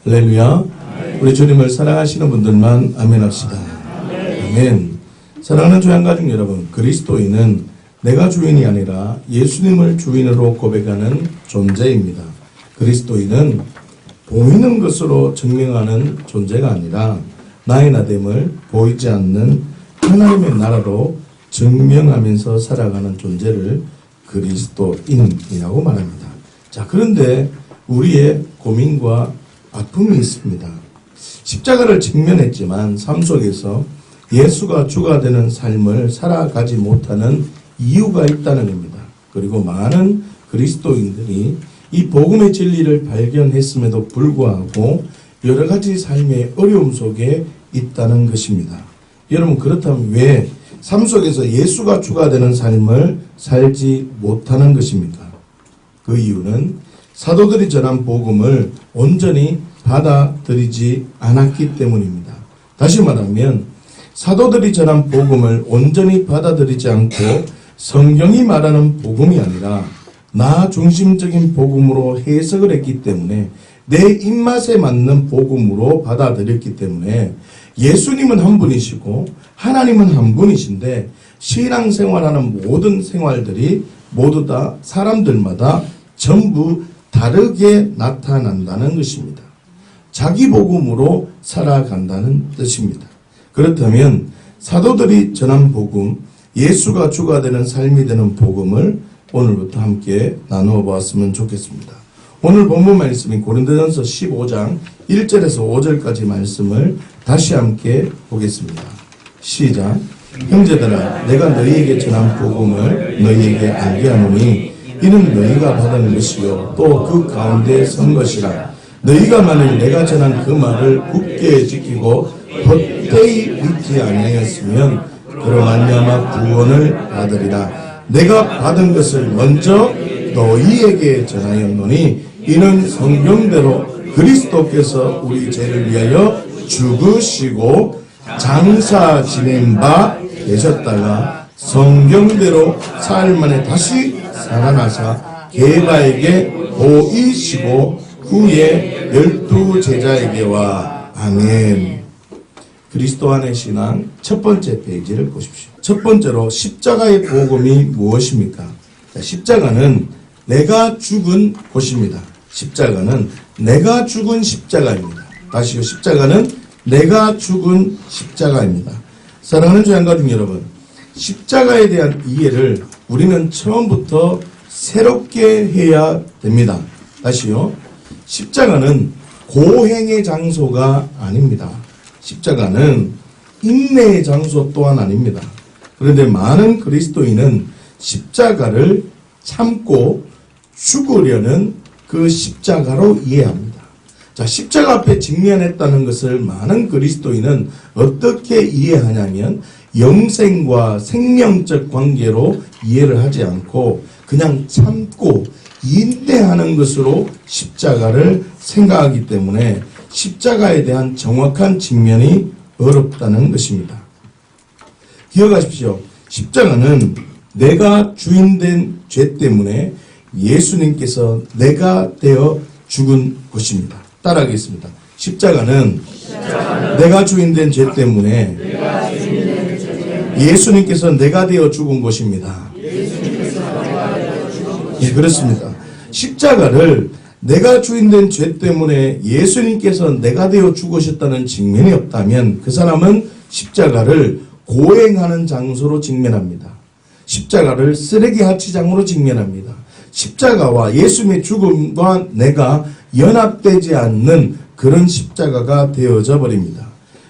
할렐루야. 우리 주님을 사랑하시는 분들만 아멘 합시다. 아멘. 사랑하는 조양가족 여러분, 그리스도인은 내가 주인이 아니라 예수님을 주인으로 고백하는 존재입니다. 그리스도인은 보이는 것으로 증명하는 존재가 아니라 나의 나됨을 보이지 않는 하나님의 나라로 증명하면서 살아가는 존재를 그리스도인이라고 말합니다. 자, 그런데 우리의 고민과 아픔이 있습니다. 십자가를 직면했지만 삶 속에서 예수가 주가 되는 삶을 살아가지 못하는 이유가 있다는 겁니다. 그리고 많은 그리스도인들이 이 복음의 진리를 발견했음에도 불구하고 여러 가지 삶의 어려움 속에 있다는 것입니다. 여러분, 그렇다면 왜 삶 속에서 예수가 주가 되는 삶을 살지 못하는 것입니까? 그 이유는 사도들이 전한 복음을 온전히 받아들이지 않았기 때문입니다. 다시 말하면 사도들이 전한 복음을 온전히 받아들이지 않고 성경이 말하는 복음이 아니라 나 중심적인 복음으로 해석을 했기 때문에 내 입맛에 맞는 복음으로 받아들였기 때문에 예수님은 한 분이시고 하나님은 한 분이신데 신앙생활하는 모든 생활들이 모두 다 사람들마다 전부 다르게 나타난다는 것입니다. 자기 복음으로 살아간다는 뜻입니다. 그렇다면 사도들이 전한 복음, 예수가 주가 되는 삶이 되는 복음을 오늘부터 함께 나누어 보았으면 좋겠습니다. 오늘 본문 말씀인 고린도전서 15장 1절에서 5절까지 말씀을 다시 함께 보겠습니다. 시작. 형제들아, 내가 너희에게 전한 복음을 너희에게 알게 하노니 이는 너희가 받은 것이요 또 그 가운데 선 것이라. 너희가 만일 내가 전한 그 말을 굳게 지키고 헛되이 믿지 아니하였으면 그로 말미암아 구원을 받으리라. 내가 받은 것을 먼저 너희에게 전하였노니 이는 성경대로 그리스도께서 우리 죄를 위하여 죽으시고 장사 지낸 바 계셨다가 성경대로 사흘 만에 다시 살아나사 게바에게 보이시고 후에 12 제자에게와. 아멘. 그리스도 안의 신앙 첫 번째 페이지를 보십시오. 첫 번째로 십자가의 복음이 무엇입니까? 자, 십자가는 내가 죽은 곳입니다. 십자가는 내가 죽은 십자가입니다. 다시요. 십자가는 내가 죽은 십자가입니다. 사랑하는 조양가족 여러분, 십자가에 대한 이해를 우리는 처음부터 새롭게 해야 됩니다. 다시요. 십자가는 고행의 장소가 아닙니다. 십자가는 인내의 장소 또한 아닙니다. 그런데 많은 그리스도인은 십자가를 참고 죽으려는 그 십자가로 이해합니다. 자, 십자가 앞에 직면했다는 것을 많은 그리스도인은 어떻게 이해하냐면 영생과 생명적 관계로 이해를 하지 않고 그냥 참고 인내하는 것으로 십자가를 생각하기 때문에 십자가에 대한 정확한 직면이 어렵다는 것입니다. 기억하십시오. 십자가는 내가 주인된 죄 때문에 예수님께서 내가 되어 죽은 것입니다. 따라하겠습니다. 십자가는 내가 주인된 죄 때문에 예수님께서 내가 되어 죽은 것입니다. 예, 그렇습니다. 십자가를 내가 주인된 죄 때문에 예수님께서 내가 되어 죽으셨다는 직면이 없다면 그 사람은 십자가를 고행하는 장소로 직면합니다. 십자가를 쓰레기 하치장으로 직면합니다. 십자가와 예수님의 죽음과 내가 연합되지 않는 그런 십자가가 되어져 버립니다.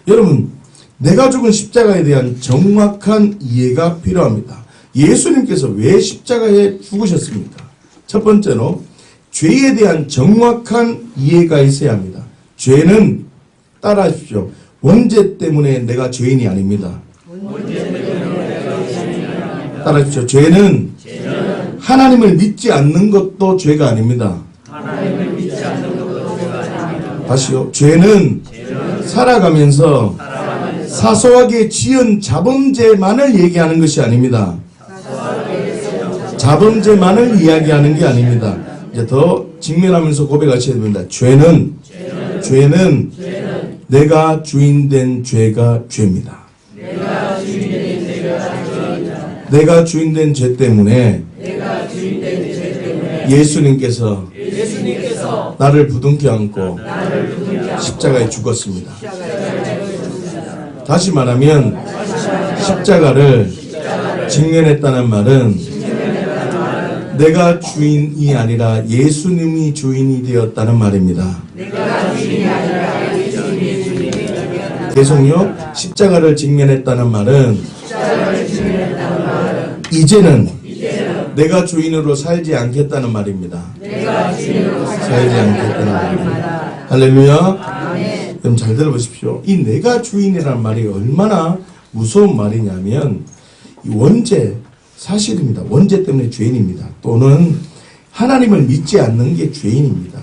여러분, 내가 죽은 십자가에 대한 정확한 이해가 필요합니다. 예수님께서 왜 십자가에 죽으셨습니까? 첫 번째로 죄에 대한 정확한 이해가 있어야 합니다. 죄는, 따라하십시오, 원죄 때문에 내가 죄인이 아닙니다. 따라하십시오. 죄는 하나님을 믿지 않는 것도 죄가 아닙니다. 다시요. 죄는 살아가면서 사소하게 지은 자범죄만을 얘기하는 것이 아닙니다. 자범죄만을 이야기하는 게 아닙니다. 이제 더 직면하면서 고백하셔야 됩니다. 죄는 죄는 내가 주인된 죄가 죄입니다. 내가 주인된 죄 때문에 예수님께서 나를 부둥켜 안고 십자가에 죽었습니다. 다시 말하면 십자가를 직면했다는 말은 내가 주인이 아니라 예수님이 주인이 되었다는 말입니다. 계속요. 십자가를 직면했다는 말은 이제는 내가 주인으로 살지 않겠다는 말입니다. 살지 않겠다는 말입니다. 할렐루야. 그럼 잘 들어보십시오. 이 내가 주인이라는 말이 얼마나 무서운 말이냐면 이 원죄 사실입니다. 원죄 때문에 죄인입니다. 또는 하나님을 믿지 않는 게 죄인입니다.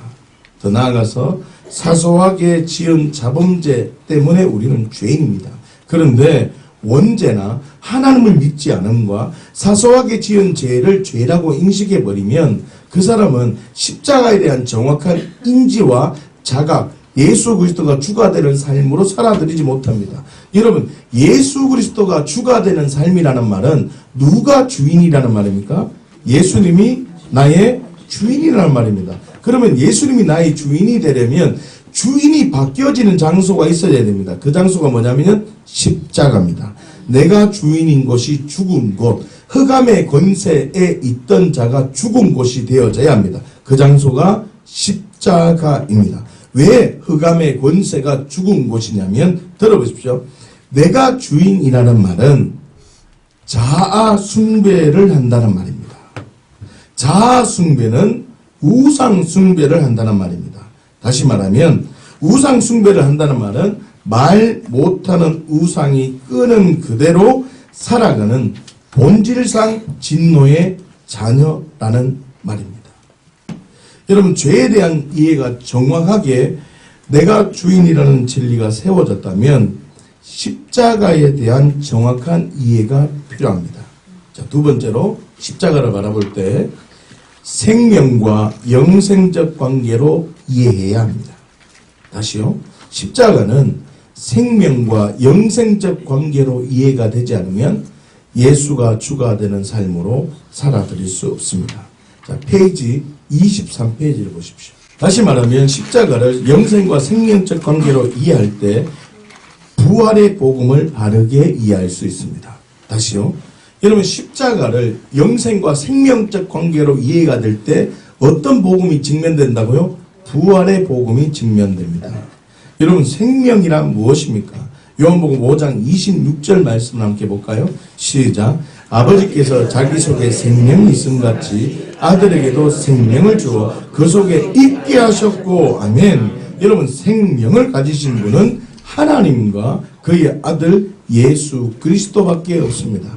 더 나아가서 사소하게 지은 자범죄 때문에 우리는 죄인입니다. 그런데 원죄나 하나님을 믿지 않음과 사소하게 지은 죄를 죄라고 인식해버리면 그 사람은 십자가에 대한 정확한 인지와 자각, 예수 그리스도가 주가 되는 삶으로 살아들이지 못합니다. 여러분, 예수 그리스도가 주가 되는 삶이라는 말은 누가 주인이라는 말입니까? 예수님이 나의 주인이라는 말입니다. 그러면 예수님이 나의 주인이 되려면 주인이 바뀌어지는 장소가 있어야 됩니다. 그 장소가 뭐냐면 십자가입니다. 내가 주인인 곳이 죽은 곳, 흑암의 권세에 있던 자가 죽은 곳이 되어져야 합니다. 그 장소가 십자가입니다. 왜 흑암의 권세가 죽은 곳이냐면 들어보십시오. 내가 주인이라는 말은 자아 숭배를 한다는 말입니다. 자아 숭배는 우상 숭배를 한다는 말입니다. 다시 말하면 우상 숭배를 한다는 말은 말 못하는 우상이 끄는 그대로 살아가는 본질상 진노의 자녀라는 말입니다. 여러분, 죄에 대한 이해가 정확하게 내가 주인이라는 진리가 세워졌다면 십자가에 대한 정확한 이해가 필요합니다. 자, 두 번째로 십자가를 바라볼 때 생명과 영생적 관계로 이해해야 합니다. 다시요. 십자가는 생명과 영생적 관계로 이해가 되지 않으면 예수가 주가 되는 삶으로 살아드릴 수 없습니다. 자, 페이지 23페이지를 보십시오. 다시 말하면 십자가를 영생과 생명적 관계로 이해할 때 부활의 복음을 바르게 이해할 수 있습니다. 다시요. 여러분, 십자가를 영생과 생명적 관계로 이해가 될 때 어떤 복음이 직면된다고요? 부활의 복음이 직면됩니다. 여러분, 생명이란 무엇입니까? 요한복음 5장 26절 말씀을 함께 볼까요? 시작. 아버지께서 자기 속에 생명이 있음같이 아들에게도 생명을 주어 그 속에 있게 하셨고, 아멘. 여러분, 생명을 가지신 분은 하나님과 그의 아들 예수 그리스도밖에 없습니다.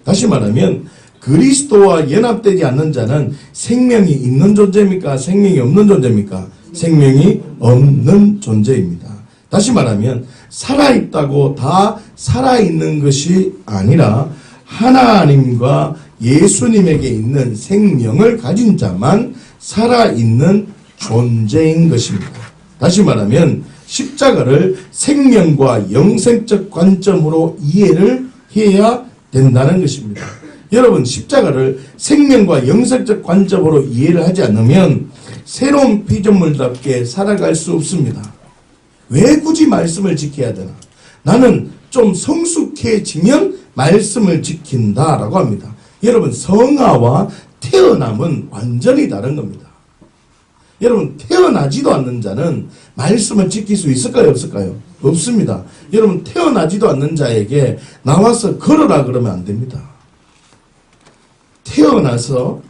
다시 말하면 그리스도와 연합되지 않는 자는 생명이 있는 존재입니까? 생명이 없는 존재입니까? 생명이 없는 존재입니다. 다시 말하면 살아있다고 다 살아있는 것이 아니라 하나님과 예수님에게 있는 생명을 가진 자만 살아있는 존재인 것입니다. 다시 말하면 십자가를 생명과 영생적 관점으로 이해를 해야 된다는 것입니다. 여러분, 십자가를 생명과 영생적 관점으로 이해를 하지 않으면 새로운 피조물답게 살아갈 수 없습니다. 왜 굳이 말씀을 지켜야 되나? 나는 좀 성숙해지면 말씀을 지킨다라고 합니다. 여러분, 성화와 태어남은 완전히 다른 겁니다. 여러분, 태어나지도 않는 자는 말씀을 지킬 수 있을까요? 없을까요? 없습니다. 여러분, 태어나지도 않는 자에게 나와서 걸어라 그러면 안 됩니다. 태어나서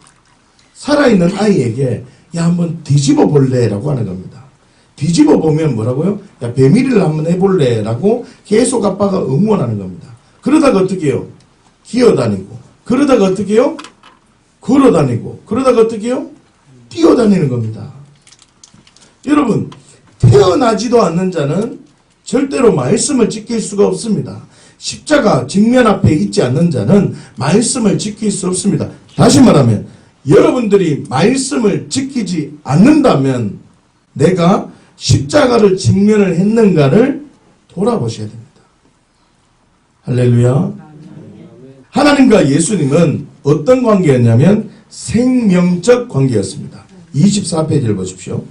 살아있는 아이에게 야, 한번 뒤집어 볼래? 라고 하는 겁니다. 뒤집어 보면 뭐라고요? 야, 배밀이를 한번 해볼래? 라고 계속 아빠가 응원하는 겁니다. 그러다가 어떻게 해요? 기어다니고, 그러다가 어떻게 해요? 걸어다니고, 그러다가 어떻게 해요? 뛰어다니는 겁니다. 여러분, 태어나지도 않는 자는 절대로 말씀을 지킬 수가 없습니다. 십자가 직면 앞에 있지 않는 자는 말씀을 지킬 수 없습니다. 다시 말하면 여러분들이 말씀을 지키지 않는다면 내가 십자가를 직면을 했는가를 돌아보셔야 됩니다. 할렐루야. 하나님과 예수님은 어떤 관계였냐면 생명적 관계였습니다. 24페이지를 보십시오.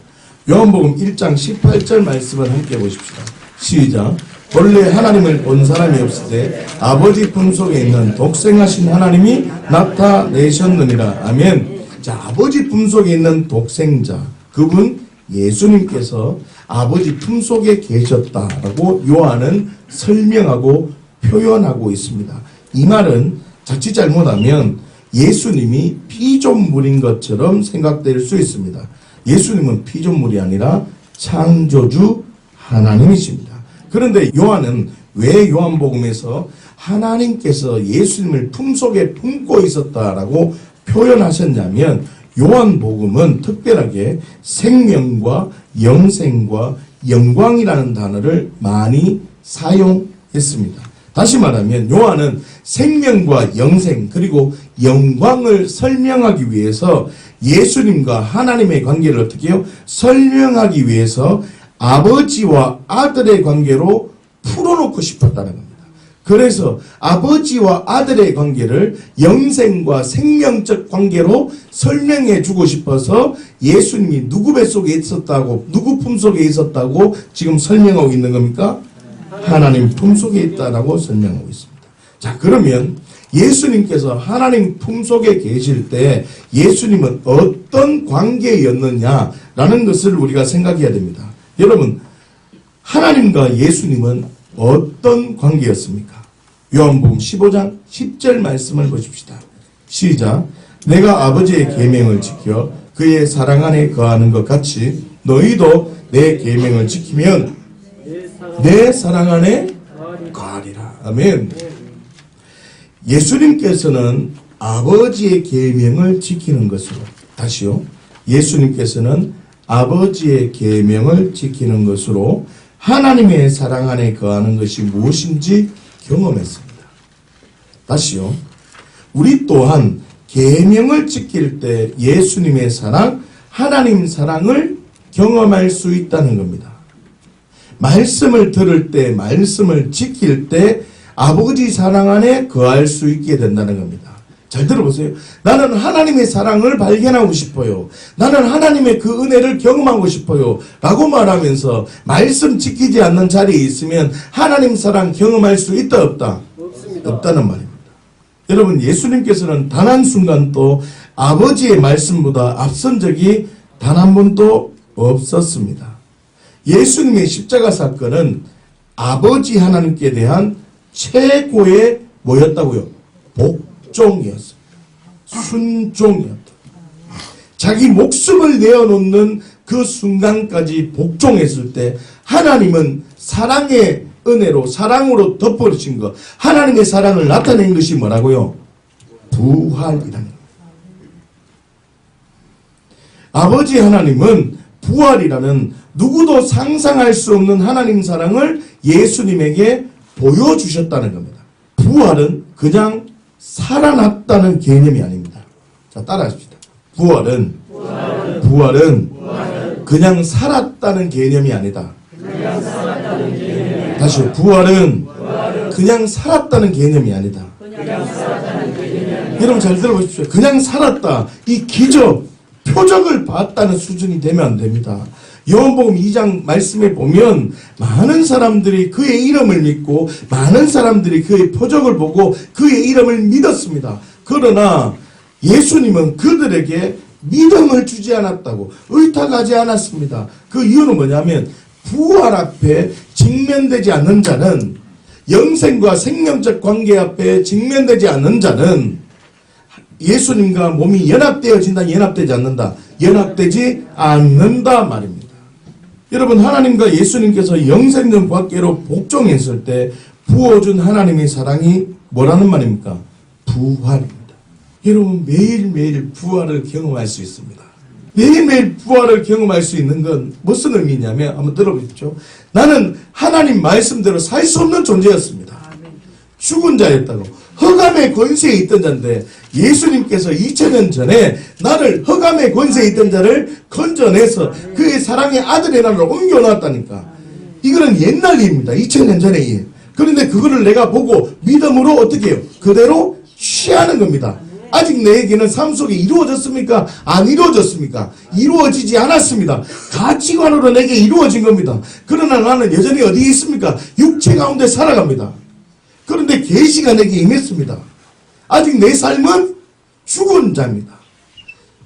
요한복음 1장 18절 말씀을 함께 보십시다. 시작. 본래 하나님을 본 사람이 없으되 아버지 품속에 있는 독생하신 하나님이 나타내셨느니라. 아멘. 자, 아버지 품속에 있는 독생자, 그분 예수님께서 아버지 품속에 계셨다라고 요한은 설명하고 표현하고 있습니다. 이 말은 자칫 잘못하면 예수님이 피조물인 것처럼 생각될 수 있습니다. 예수님은 피조물이 아니라 창조주 하나님이십니다. 그런데 요한은 왜 요한복음에서 하나님께서 예수님을 품속에 품고 있었다라고 표현하셨냐면 요한복음은 특별하게 생명과 영생과 영광이라는 단어를 많이 사용했습니다. 다시 말하면 요한은 생명과 영생 그리고 영광을 설명하기 위해서 예수님과 하나님의 관계를 어떻게 해요? 설명하기 위해서 아버지와 아들의 관계로 풀어놓고 싶었다는 겁니다. 그래서 아버지와 아들의 관계를 영생과 생명적 관계로 설명해 주고 싶어서 예수님이 누구 뱃속에 있었다고, 누구 품속에 있었다고 지금 설명하고 있는 겁니까? 하나님 품속에 있다라고 설명하고 있습니다. 자, 그러면 예수님께서 하나님 품속에 계실 때 예수님은 어떤 관계였느냐라는 것을 우리가 생각해야 됩니다. 여러분, 하나님과 예수님은 어떤 관계였습니까? 요한복음 15장 10절 말씀을 보십시다. 시작. 내가 아버지의 계명을 지켜 그의 사랑 안에 거하는 것 같이 너희도 내 계명을 지키면 내 사랑 안에 거하리라. 아멘. 예수님께서는 아버지의 계명을 지키는 것으로, 다시요. 예수님께서는 아버지의 계명을 지키는 것으로 하나님의 사랑 안에 거하는 것이 무엇인지 경험했습니다. 다시요. 우리 또한 계명을 지킬 때 예수님의 사랑, 하나님 사랑을 경험할 수 있다는 겁니다. 말씀을 들을 때, 말씀을 지킬 때 아버지 사랑 안에 거할 수 있게 된다는 겁니다. 잘 들어보세요. 나는 하나님의 사랑을 발견하고 싶어요. 나는 하나님의 그 은혜를 경험하고 싶어요. 라고 말하면서 말씀 지키지 않는 자리에 있으면 하나님 사랑 경험할 수 있다 없다? 없습니다. 없다는 말입니다. 여러분, 예수님께서는 단 한순간도 아버지의 말씀보다 앞선 적이 단 한 번도 없었습니다. 예수님의 십자가 사건은 아버지 하나님께 대한 최고의 뭐였다고요? 복종이었습니다. 순종이었다. 자기 목숨을 내어놓는 그 순간까지 복종했을 때 하나님은 사랑의 은혜로, 사랑으로 덮어주신 것, 하나님의 사랑을 나타낸 것이 뭐라고요? 부활이라는 겁니다. 아버지 하나님은 부활이라는 누구도 상상할 수 없는 하나님 사랑을 예수님에게 보여주셨다는 겁니다. 부활은 그냥 살아났다는 개념이 아닙니다. 자, 따라하십시다. 부활은 그냥 살았다는 개념이 아니다. 다시요. 부활은 그냥 살았다는 개념이 아니다. 여러분 잘 들어보십시오. 그냥 살았다. 이 기적, 표적을 봤다는 수준이 되면 안 됩니다. 요한복음 2장 말씀에 보면 많은 사람들이 그의 이름을 믿고 많은 사람들이 그의 표적을 보고 그의 이름을 믿었습니다. 그러나 예수님은 그들에게 믿음을 주지 않았다고, 의탁하지 않았습니다. 그 이유는 뭐냐면 부활 앞에 직면되지 않는 자는, 영생과 생명적 관계 앞에 직면되지 않는 자는 예수님과 몸이 연합되어진다, 연합되지 않는다? 연합되지 않는다 말입니다. 여러분, 하나님과 예수님께서 영생전 관계로 복종했을 때 부어준 하나님의 사랑이 뭐라는 말입니까? 부활입니다. 여러분, 매일매일 부활을 경험할 수 있습니다. 매일매일 부활을 경험할 수 있는 건 무슨 의미냐면, 한번 들어보십시오. 나는 하나님 말씀대로 살 수 없는 존재였습니다. 죽은 자였다고, 흑암의 권세에 있던 자인데 예수님께서 2000년 전에 나를 흑암의 권세에 있던 자를 건져내서 그의 사랑의 아들의 나라로 옮겨놨다니까. 이거는 옛날 일입니다. 2000년 전의 일. 그런데 그거를 내가 보고 믿음으로 어떻게 해요? 그대로 취하는 겁니다. 아직 내게는 삶 속에 이루어졌습니까? 안 이루어졌습니까? 이루어지지 않았습니다. 가치관으로 내게 이루어진 겁니다. 그러나 나는 여전히 어디에 있습니까? 육체 가운데 살아갑니다. 그런데 계시가 내게 임했습니다. 아직 내 삶은 죽은 자입니다.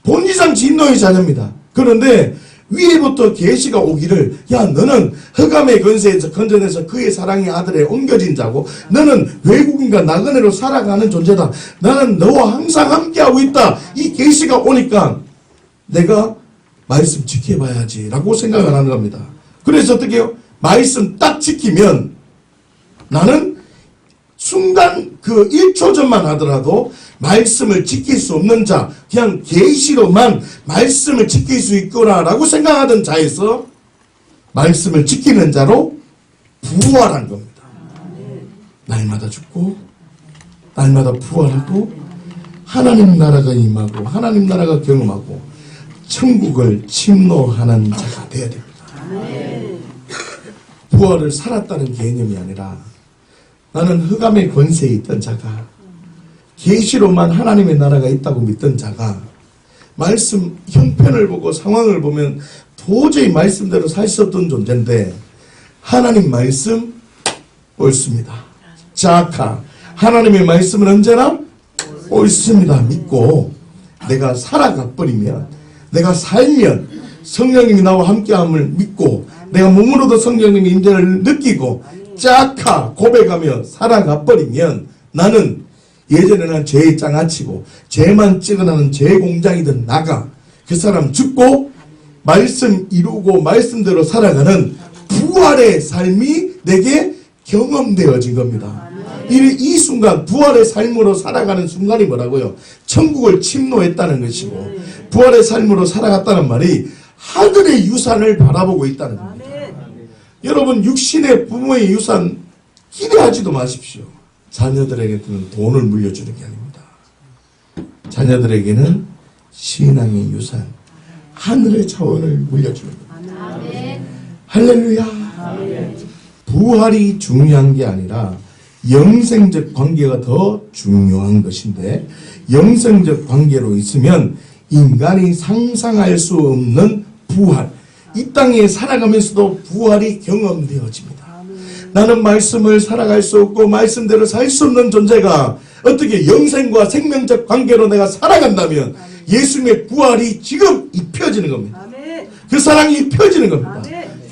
본질상 진노의 자녀입니다. 그런데 위에부터 계시가 오기를, 야, 너는 흑암의 권세에서 건져내서 그의 사랑의 아들에 옮겨진 자고, 너는 외국인과 나그네로 살아가는 존재다. 나는 너와 항상 함께하고 있다. 이 계시가 오니까 내가 말씀 지켜봐야지 라고 생각을 하는 겁니다. 그래서 어떻게 해요? 말씀 딱 지키면 나는 순간 그 1초 전만 하더라도 말씀을 지킬 수 없는 자, 그냥 계시로만 말씀을 지킬 수 있구나라고 생각하던 자에서 말씀을 지키는 자로 부활한 겁니다. 날마다 죽고 날마다 부활하고 하나님 나라가 임하고 하나님 나라가 경험하고 천국을 침노하는 자가 되어야 됩니다. 부활을 살았다는 개념이 아니라 나는 흑암의 권세에 있던 자가 계시로만 하나님의 나라가 있다고 믿던 자가 말씀 형편을 보고 상황을 보면 도저히 말씀대로 살 수 없던 존재인데 하나님 말씀 옳습니다. 자카 하나님의 말씀은 언제나 옳습니다. 믿고 내가 살아가 버리면 내가 살면 성령님이 나와 함께함을 믿고 내가 몸으로도 성령님의 임재를 느끼고 자카 고백하며 살아가 버리면 나는 예전에는 죄의 장아찌고 죄만 찍어나는 죄 공장이던 나가 그 사람 죽고 말씀 이루고 말씀대로 살아가는 부활의 삶이 내게 경험되어진 겁니다. 이 순간 부활의 삶으로 살아가는 순간이 뭐라고요? 천국을 침노했다는 것이고 부활의 삶으로 살아갔다는 말이 하늘의 유산을 바라보고 있다는 겁니다. 여러분 육신의 부모의 유산 기대하지도 마십시오. 자녀들에게는 돈을 물려주는 게 아닙니다. 자녀들에게는 신앙의 유산, 하늘의 차원을 물려주는 겁니다. 할렐루야. 부활이 중요한 게 아니라 영생적 관계가 더 중요한 것인데 영생적 관계로 있으면 인간이 상상할 수 없는 부활, 이 땅에 살아가면서도 부활이 경험되어집니다. 나는 말씀을 살아갈 수 없고 말씀대로 살 수 없는 존재가 어떻게 영생과 생명적 관계로 내가 살아간다면 예수님의 부활이 지금 입혀지는 겁니다. 그 사랑이 입혀지는 겁니다.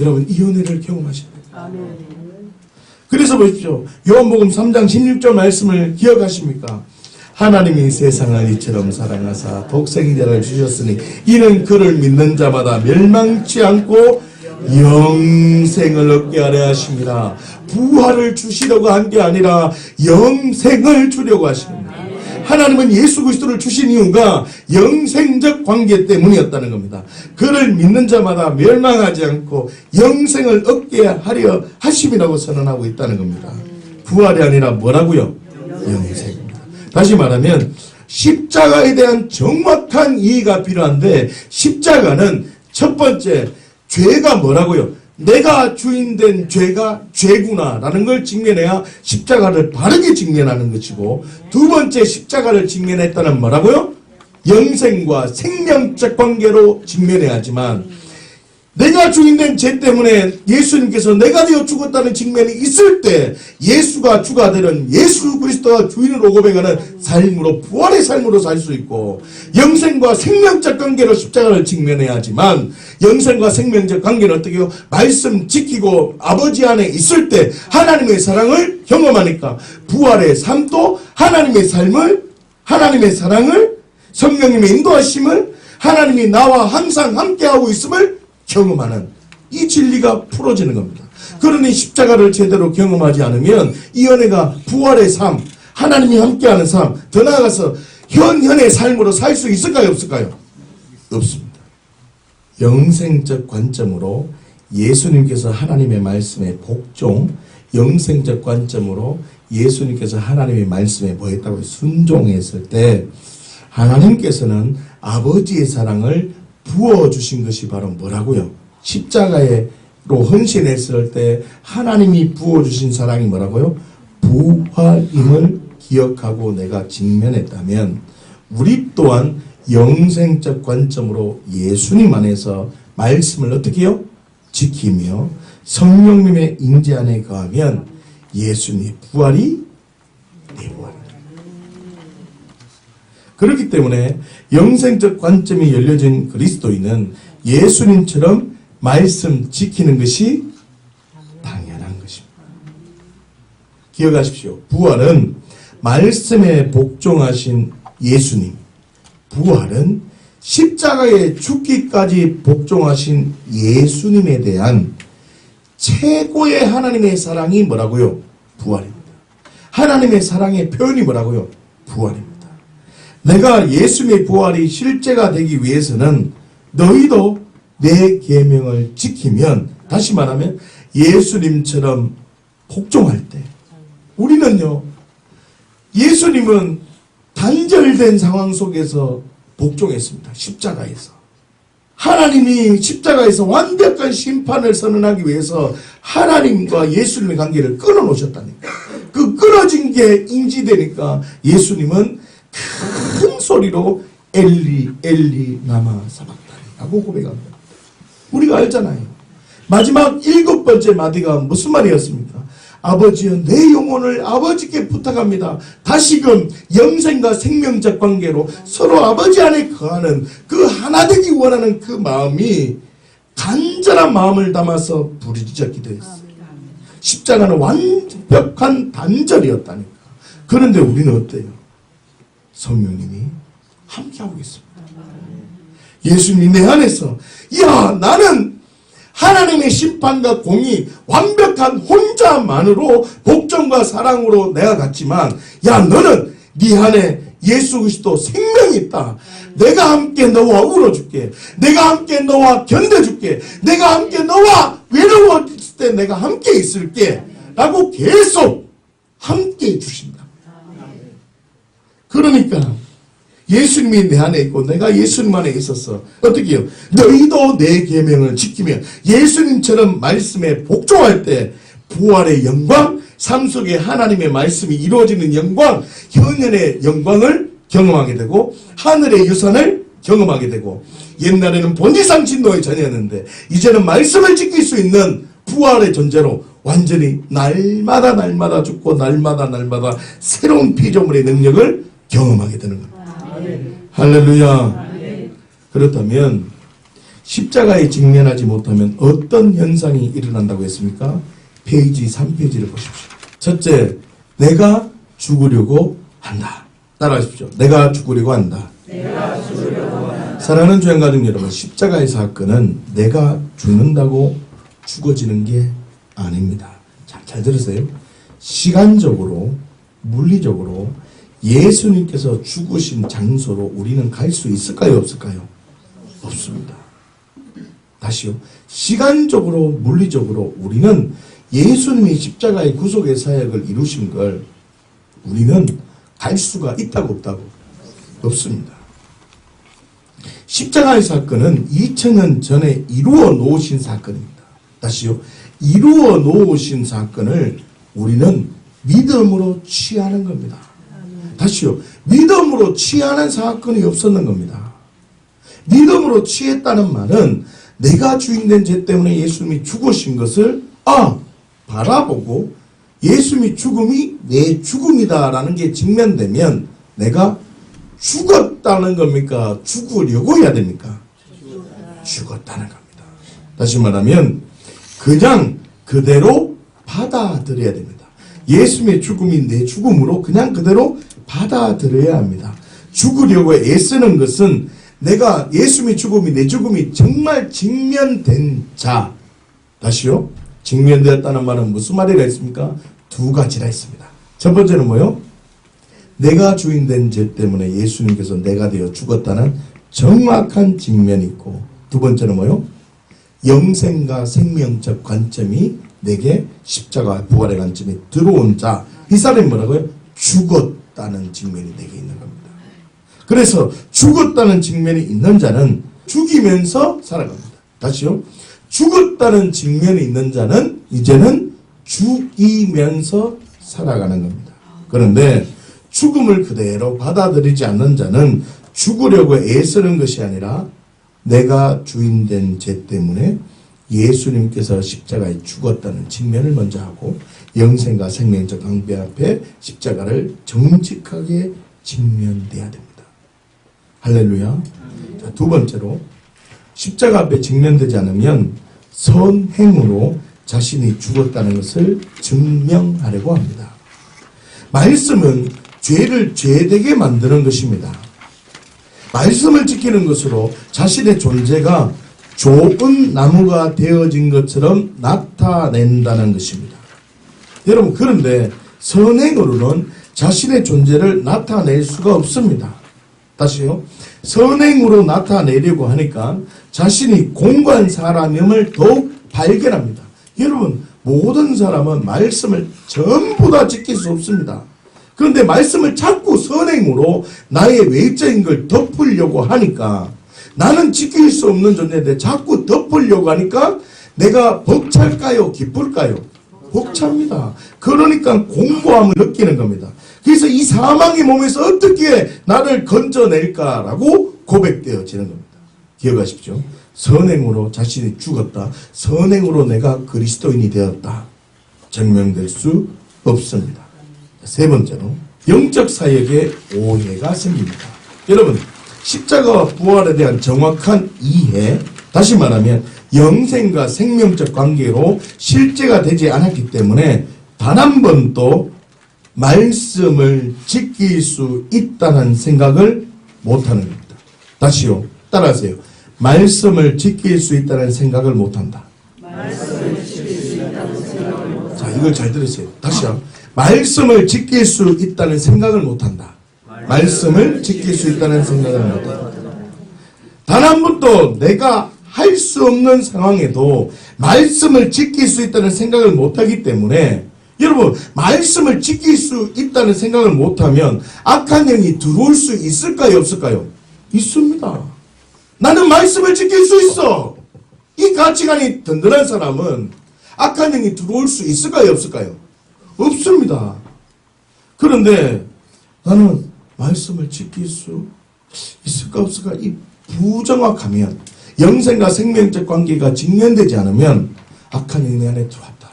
여러분 이 은혜를 경험하셔야 됩니다. 그래서 보십시오. 요한복음 3장 16절 말씀을 기억하십니까? 하나님이 세상을 이처럼 사랑하사 독생자를 주셨으니 이는 그를 믿는 자마다 멸망치 않고 영생을 얻게 하려 하십니다. 부활을 주시려고 한 게 아니라 영생을 주려고 하십니다. 하나님은 예수 그리스도를 주신 이유가 영생적 관계 때문이었다는 겁니다. 그를 믿는 자마다 멸망하지 않고 영생을 얻게 하려 하심이라고 선언하고 있다는 겁니다. 부활이 아니라 뭐라고요? 영생입니다. 다시 말하면 십자가에 대한 정확한 이해가 필요한데 십자가는 첫 번째 죄가 뭐라고요? 내가 주인된 죄가 죄구나라는 걸 직면해야 십자가를 바르게 직면하는 것이고 두 번째 십자가를 직면했다는 뭐라고요? 영생과 생명적 관계로 직면해야 하지만 내가 주인된 죄 때문에 예수님께서 내가 되어 죽었다는 측면이 있을 때 예수가 주가 되는 예수 그리스도가 주인으로 고백하는 삶으로 부활의 삶으로 살 수 있고 영생과 생명적 관계로 십자가를 직면해야 하지만 영생과 생명적 관계는 어떻게 해요? 말씀 지키고 아버지 안에 있을 때 하나님의 사랑을 경험하니까 부활의 삶도 하나님의 삶을 하나님의 사랑을 성령님의 인도하심을 하나님이 나와 항상 함께하고 있음을 경험하는 이 진리가 풀어지는 겁니다. 그러니 십자가를 제대로 경험하지 않으면 이 은혜가 부활의 삶, 하나님이 함께하는 삶, 더 나아가서 현현의 삶으로 살 수 있을까요? 없을까요? 없습니다. 영생적 관점으로 예수님께서 하나님의 말씀에 복종, 영생적 관점으로 예수님께서 하나님의 말씀에 뭐 했다고 순종했을 때 하나님께서는 아버지의 사랑을 부어주신 것이 바로 뭐라고요? 십자가로 헌신했을 때 하나님이 부어주신 사랑이 뭐라고요? 부활임을 기억하고 내가 직면했다면 우리 또한 영생적 관점으로 예수님 안에서 말씀을 어떻게 해요? 지키며 성령님의 임재 안에 거하면 예수님의 부활이 내 부활이다. 그렇기 때문에 영생적 관점이 열려진 그리스도인은 예수님처럼 말씀 지키는 것이 당연한 것입니다. 기억하십시오. 부활은 말씀에 복종하신 예수님, 부활은 십자가에 죽기까지 복종하신 예수님에 대한 최고의 하나님의 사랑이 뭐라고요? 부활입니다. 하나님의 사랑의 표현이 뭐라고요? 부활입니다. 내가 예수님의 부활이 실제가 되기 위해서는 너희도 내 계명을 지키면, 다시 말하면 예수님처럼 복종할 때, 우리는요, 예수님은 단절된 상황 속에서 복종했습니다. 십자가에서. 하나님이 십자가에서 완벽한 심판을 선언하기 위해서 하나님과 예수님의 관계를 끊어놓으셨다니까. 그 끊어진 게 인지되니까 예수님은 큰 소리로 엘리 엘리 라마 사박다니라고 고백합니다. 우리가 알잖아요. 마지막 7번째 마디가 무슨 말이었습니까? 아버지여 내 영혼을 아버지께 부탁합니다. 다시금 영생과 생명적 관계로 서로 아버지 안에 거하는 그 하나 되기 원하는 그 마음이 간절한 마음을 담아서 부르짖었기 때문이었어요. 십자가는 완벽한 단절이었다니까. 그런데 우리는 어때요? 성령님이 함께하고 있습니다. 예수님이 내 안에서 야 나는 하나님의 심판과 공의 완벽한 혼자만으로 복종과 사랑으로 내가 갔지만 야 너는 네 안에 예수 그리스도 생명이 있다. 내가 함께 너와 울어줄게. 내가 함께 너와 견뎌줄게. 내가 함께 너와 외로웠을 때 내가 함께 있을게. 라고 계속 함께 해주신다. 그러니까 예수님이 내 안에 있고 내가 예수님 안에 있어서 어떻게 해요? 너희도 내 계명을 지키면 예수님처럼 말씀에 복종할 때 부활의 영광, 삶 속에 하나님의 말씀이 이루어지는 영광, 현현의 영광을 경험하게 되고 하늘의 유산을 경험하게 되고 옛날에는 본지상 진노의 전이었는데 이제는 말씀을 지킬 수 있는 부활의 존재로 완전히 날마다 죽고 날마다 새로운 피조물의 능력을 경험하게 되는 겁니다. 할렐루야. 그렇다면 십자가에 직면하지 못하면 어떤 현상이 일어난다고 했습니까? 페이지 3페이지를 보십시오. 첫째, 내가 죽으려고 한다. 따라하십시오. 내가 죽으려고 한다. 사랑하는 주행가족 여러분, 십자가의 사건은 내가 죽는다고 죽어지는 게 아닙니다. 잘 들으세요. 시간적으로, 물리적으로 예수님께서 죽으신 장소로 우리는 갈 수 있을까요? 없을까요? 없습니다. 다시요. 시간적으로, 물리적으로 우리는 예수님이 십자가의 구속의 사역을 이루신 걸 우리는 갈 수가 있다고 없다고? 없습니다. 십자가의 사건은 2000년 전에 이루어 놓으신 사건입니다. 다시요. 이루어 놓으신 사건을 우리는 믿음으로 취하는 겁니다. 다시요. 믿음으로 취하는 사건이 없었는 겁니다. 믿음으로 취했다는 말은 내가 주인된 죄 때문에 예수님이 죽으신 것을 바라보고 예수님이 죽음이 내 죽음이다라는 게 직면되면 내가 죽었다는 겁니까? 죽으려고 해야 됩니까? 죽었다는 겁니다. 다시 말하면 그냥 그대로 받아들여야 됩니다. 예수님의 죽음이 내 죽음으로 그냥 그대로 받아들여야 합니다. 죽으려고 애쓰는 것은 내가 예수님의 죽음이 내 죽음이 정말 직면된 자. 다시요. 직면되었다는 말은 무슨 말이라 했습니까? 두 가지라 했습니다. 첫 번째는 뭐요? 내가 주인된 죄 때문에 예수님께서 내가 되어 죽었다는 정확한 직면이 있고, 두 번째는 뭐요? 영생과 생명적 관점이 내게 십자가 부활의 관점이 들어온 자, 이 사람이 뭐라고요? 죽었다는 측면이 내게 있는 겁니다. 그래서 죽었다는 측면이 있는 자는 죽이면서 살아갑니다. 다시요. 죽었다는 측면이 있는 자는 이제는 죽이면서 살아가는 겁니다. 그런데 죽음을 그대로 받아들이지 않는 자는 죽으려고 애쓰는 것이 아니라 내가 주인된 죄 때문에 예수님께서 십자가에 죽었다는 측면을 먼저 하고 영생과 생명적 강배 앞에 십자가를 정직하게 직면돼야 됩니다. 할렐루야. 자, 두 번째로 십자가 앞에 직면되지 않으면 선행으로 자신이 죽었다는 것을 증명하려고 합니다. 말씀은 죄를 죄되게 만드는 것입니다. 말씀을 지키는 것으로 자신의 존재가 좋은 나무가 되어진 것처럼 나타낸다는 것입니다. 여러분, 그런데 선행으로는 자신의 존재를 나타낼 수가 없습니다. 다시요. 선행으로 나타내려고 하니까 자신이 공고한 사람임을 더욱 발견합니다. 여러분, 모든 사람은 말씀을 전부 다 지킬 수 없습니다. 그런데 말씀을 자꾸 선행으로 나의 외적인 걸 덮으려고 하니까 나는 지킬 수 없는 존재인데 자꾸 덮으려고 하니까 내가 벅찰까요? 기쁠까요? 벅찹니다. 그러니까 공고함을 느끼는 겁니다. 그래서 이 사망의 몸에서 어떻게 나를 건져낼까라고 고백되어지는 겁니다. 기억하십시오. 선행으로 자신이 죽었다. 선행으로 내가 그리스도인이 되었다. 증명될 수 없습니다. 세 번째로 영적 사역에 오해가 생깁니다. 여러분, 십자가와 부활에 대한 정확한 이해, 다시 말하면 영생과 생명적 관계로 실제가 되지 않았기 때문에 단 한 번도 말씀을 지킬 수 있다는 생각을 못하는 겁니다. 다시요. 따라하세요. 말씀을 지킬 수 있다는 생각을 못한다. 자, 이걸 잘 들으세요. 다시요. 말씀을 지킬 수 있다는 생각을 못한다. 말씀을 지킬 수 있다는 생각을 못한다. 단 한 번도 내가 할 수 없는 상황에도 말씀을 지킬 수 있다는 생각을 못하기 때문에 여러분, 말씀을 지킬 수 있다는 생각을 못하면 악한 영이 들어올 수 있을까요? 없을까요? 있습니다. 나는 말씀을 지킬 수 있어. 이 가치관이 든든한 사람은 악한 영이 들어올 수 있을까요? 없을까요? 없습니다. 그런데 나는 말씀을 지킬 수 있을까 없을까? 이 부정확하면 영생과 생명적 관계가 직면되지 않으면 악한 영이 내 안에 들어왔다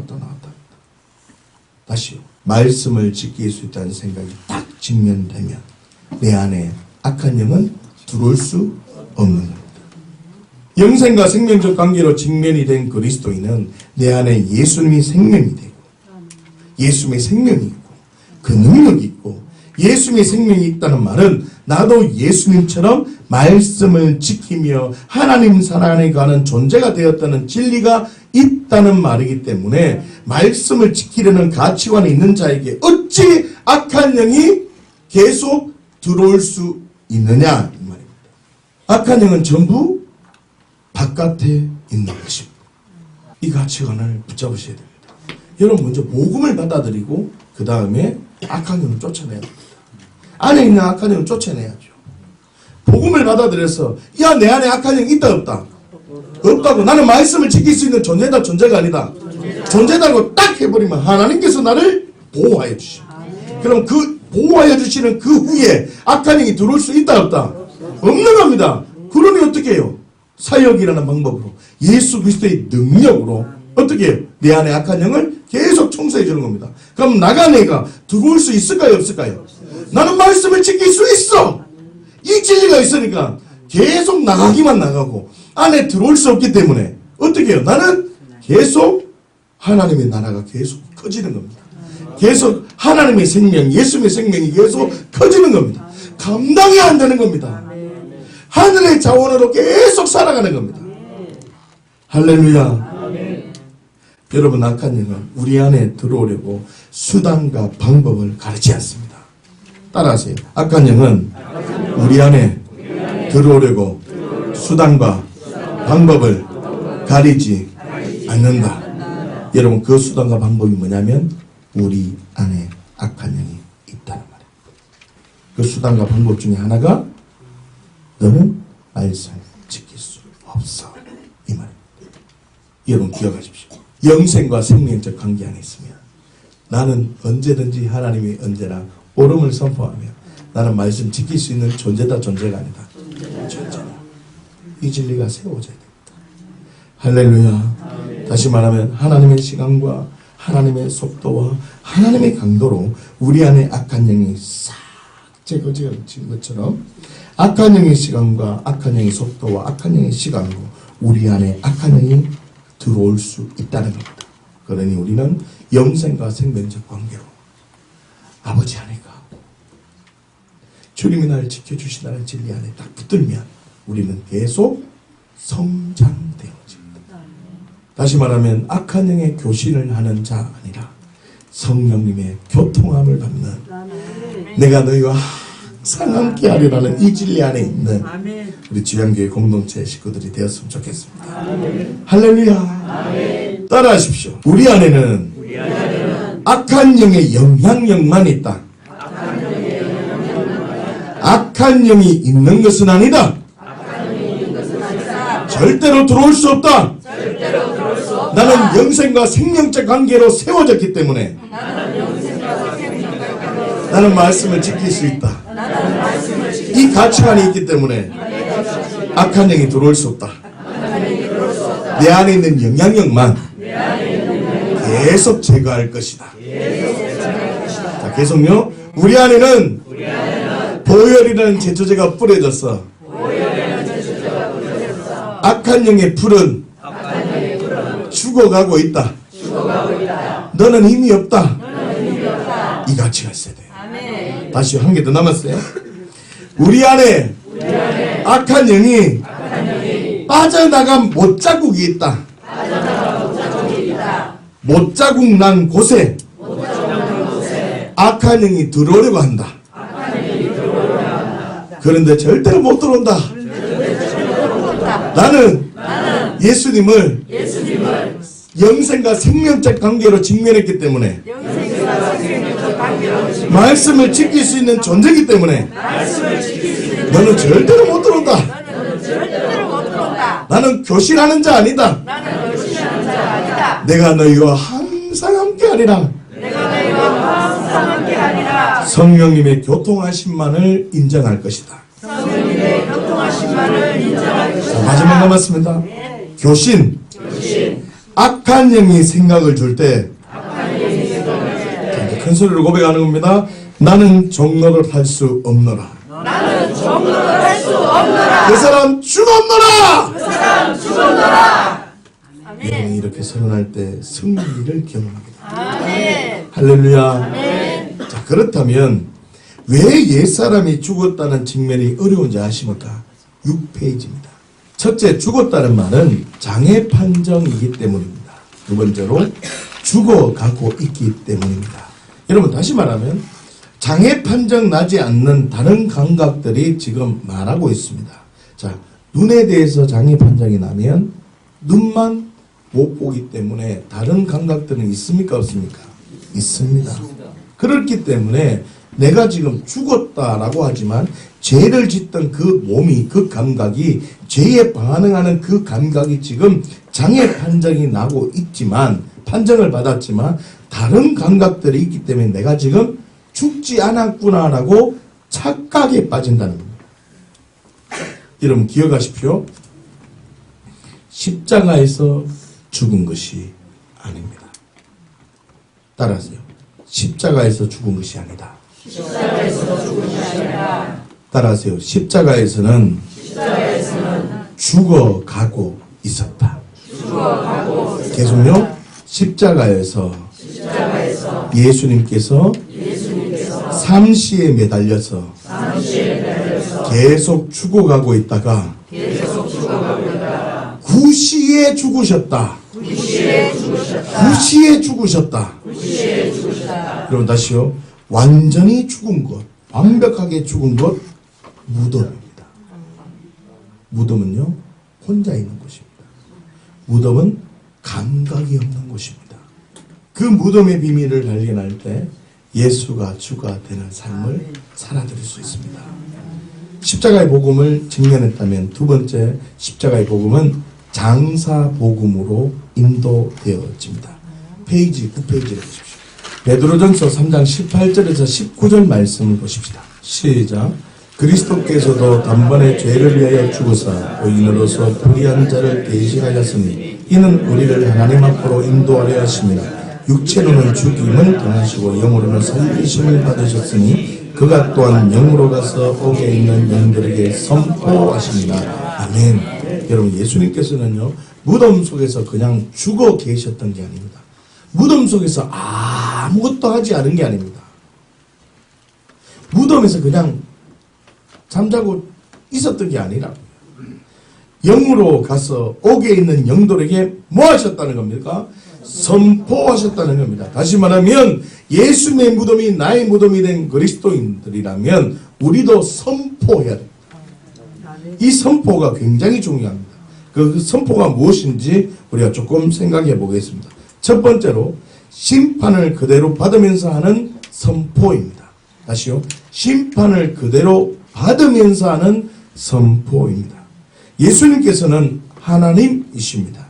나왔다. 다시요. 말씀을 지킬 수 있다는 생각이 딱 직면되면 내 안에 악한 영은 들어올 수 없는 겁니다. 영생과 생명적 관계로 직면이 된 그리스도인은 내 안에 예수님이 생명이 되고 예수님의 생명이 있고 그 능력이 있고 예수님의 생명이 있다는 말은 나도 예수님처럼 말씀을 지키며 하나님 사랑에 가는 존재가 되었다는 진리가 있다는 말이기 때문에 말씀을 지키려는 가치관이 있는 자에게 어찌 악한 영이 계속 들어올 수 있느냐 이 말입니다. 악한 영은 전부 바깥에 있는 것입니다. 이 가치관을 붙잡으셔야 됩니다. 여러분, 먼저 복음을 받아들이고 그 다음에 악한 영을 쫓아내야 됩니다. 안에 있는 악한 영을 쫓아내야죠. 복음을 받아들여서 야, 내 안에 악한 영이 있다 없다? 없다고. 나는 말씀을 지킬 수 있는 존재다 존재가 아니다. 존재다고 딱 해버리면 하나님께서 나를 보호하여 주십니다. 그럼 그 보호하여 주시는 그 후에 악한 영이 들어올 수 있다 없다? 없는 겁니다. 그러니 어떻게 해요? 사역이라는 방법으로 예수 그리스도의 능력으로 어떻게 해요? 내 안에 악한 영을 계속 청소해 주는 겁니다. 그럼 나간 애가 들어올 수 있을까요 없을까요? 나는 말씀을 지킬 수 있어. 이 진리가 있으니까 계속 나가기만 나가고 안에 들어올 수 없기 때문에 어떻게 해요? 나는 계속 하나님의 나라가 계속 커지는 겁니다. 계속 하나님의 생명, 예수님의 생명이 계속 커지는 겁니다. 감당이 안 되는 겁니다. 하늘의 자원으로 계속 살아가는 겁니다. 할렐루야. 여러분, 악한 영은 우리 안에 들어오려고 수단과 방법을 가르치지 않습니다. 따라하세요. 악한 영은 우리 안에 들어오려고 수단과 방법을 가리지 않는다. 여러분 그 수단과 방법이 뭐냐면 우리 안에 악한 영이 있다는 말이에요. 그 수단과 방법 중에 하나가 너는 말씀을 지킬 수 없어. 이 말입니다. 여러분 기억하십시오. 영생과 생명적 관계 안에 있으면 나는 언제든지 하나님이 언제나 옳음을 선포하며 나는 말씀 지킬 수 있는 존재다. 존재가 아니다. 존재다. 이 진리가 세워져야 됩니다. 할렐루야. 다시 말하면 하나님의 시간과 하나님의 속도와 하나님의 강도로 우리 안에 악한 영이 싹 제거되어진 것처럼 악한 영의 시간과 악한 영의 속도와 악한 영의 시간으로 우리 안에 악한 영이 들어올 수 있다는 겁니다. 그러니 우리는 영생과 생명적 관계로 아버지 안에 가고 주님이 나를 지켜주시다는 진리 안에 딱 붙들면 우리는 계속 성장되어집니다. 다시 말하면 악한 영의 교신을 하는 자 아니라 성령님의 교통함을 받는 내가 너희와 항상 함께 하리라는 이 진리 안에 있는 우리 지향교회 공동체 식구들이 되었으면 좋겠습니다. 할렐루야. 따라하십시오. 우리 안에는 악한 영의 영향력만 있다. 악한 영이 있는 것은 아니다. 절대로 들어올 수 없다. 나는 영생과 생명적 관계로 세워졌기 때문에 나는 말씀을 지킬 수 있다. 이 가치관이 있기 때문에 악한 영이 들어올 수 없다. 내 안에 있는 영향력만 계속 제거할 것이다. 자, 계속요. 우리 안에는 보혈이라는 제초제가 뿌려져서 악한 영의 풀은 죽어가고 있다. 너는 힘이 없다. 이 가치가 있어야 돼요. 다시 한 개 더 남았어요. 우리 안에 악한 영이 빠져나간 못자국이 있다. 못자국 난 곳에 악한 영이 들어오려고 한다. 그런데 절대로 못 들어온다. 나는 예수님을 영생과 생명적 관계로 직면했기 때문에 말씀을 지킬 수 있는 존재이기 때문에 너는 절대로 못 들어온다. 나는 교신하는 자 아니다. 내가 너희와 항상 함께하리라. 성령님의 교통하심만을 인정할 것이다. 자, 마지막 남았습니다. 교신. 악한 영이 생각을 줄 때 큰 소리로 고백하는 겁니다. 나는 종노를 할 수 없노라. 그 사람 죽었노라. 여러분이 이렇게 선언할 때 승리를 경험합니다. 할렐루야. 자, 그렇다면 왜 옛사람이 죽었다는 측면이 어려운지 아십니까? 6페이지입니다. 첫째, 죽었다는 말은 장애 판정이기 때문입니다. 두 번째로 죽어가고 있기 때문입니다. 여러분 다시 말하면 장애 판정 나지 않는 다른 감각들이 지금 말하고 있습니다. 자, 눈에 대해서 장애 판정이 나면 눈만 못 보기 때문에 다른 감각들은 있습니까? 없습니까? 있습니다. 그렇기 때문에 내가 지금 죽었다라고 하지만 죄를 짓던 그 몸이, 그 감각이, 죄에 반응하는 그 감각이 지금 장애 판정이 나고 있지만, 판정을 받았지만 다른 감각들이 있기 때문에 내가 지금 죽지 않았구나라고 착각에 빠진다는 겁니다. 여러분 기억하십시오. 십자가에서 죽은 것이 아닙니다. 따라하세요. 십자가에서 죽은 것이 아니다. 따라하세요. 십자가에서는 죽어가고 있었다. 계속요. 십자가에서 예수님께서 삼시에 매달려서 계속 죽어가고 있다가 구시에 죽으셨다. 구시에 죽으셨다. 여러분 다시요. 완전히 죽은 것, 완벽하게 죽은 것, 무덤입니다. 무덤은요 혼자 있는 곳입니다. 무덤은 감각이 없는 곳입니다. 그 무덤의 비밀을 발견할 때 예수가 주가 되는 삶을 살아드릴 수 있습니다. 십자가의 복음을 직면했다면 두 번째 십자가의 복음은 장사 복음으로 인도되어집니다. 페이지 9페이지를 보십시오. 베드로전서 3장 18절에서 19절 말씀을 보십시다. 시작. 그리스도께서도 단번에 죄를 위하여 죽으사 의인으로서 불의한 자를 대신하였으니 이는 우리를 하나님 앞으로 인도하려 하심이라. 육체로는 죽임을 당하시고 영으로는 살리심을 받으셨으니 그가 또한 영으로 가서 옥에 있는 영들에게 선포하십니다. 아멘. 여러분, 예수님께서는요 무덤 속에서 그냥 죽어 계셨던 게 아닙니다. 무덤 속에서 아무것도 하지 않은 게 아닙니다. 무덤에서 그냥 잠자고 있었던 게 아니라고요. 영으로 가서 옥에 있는 영들에게 뭐 하셨다는 겁니까? 선포하셨다는 겁니다. 다시 말하면 예수님의 무덤이 나의 무덤이 된 그리스도인들이라면 우리도 선포해야 됩니다. 이 선포가 굉장히 중요합니다. 그 선포가 무엇인지 우리가 조금 생각해 보겠습니다. 첫 번째로 심판을 그대로 받으면서 하는 선포입니다. 다시요. 심판을 그대로 받으면서 하는 선포입니다. 예수님께서는 하나님이십니다.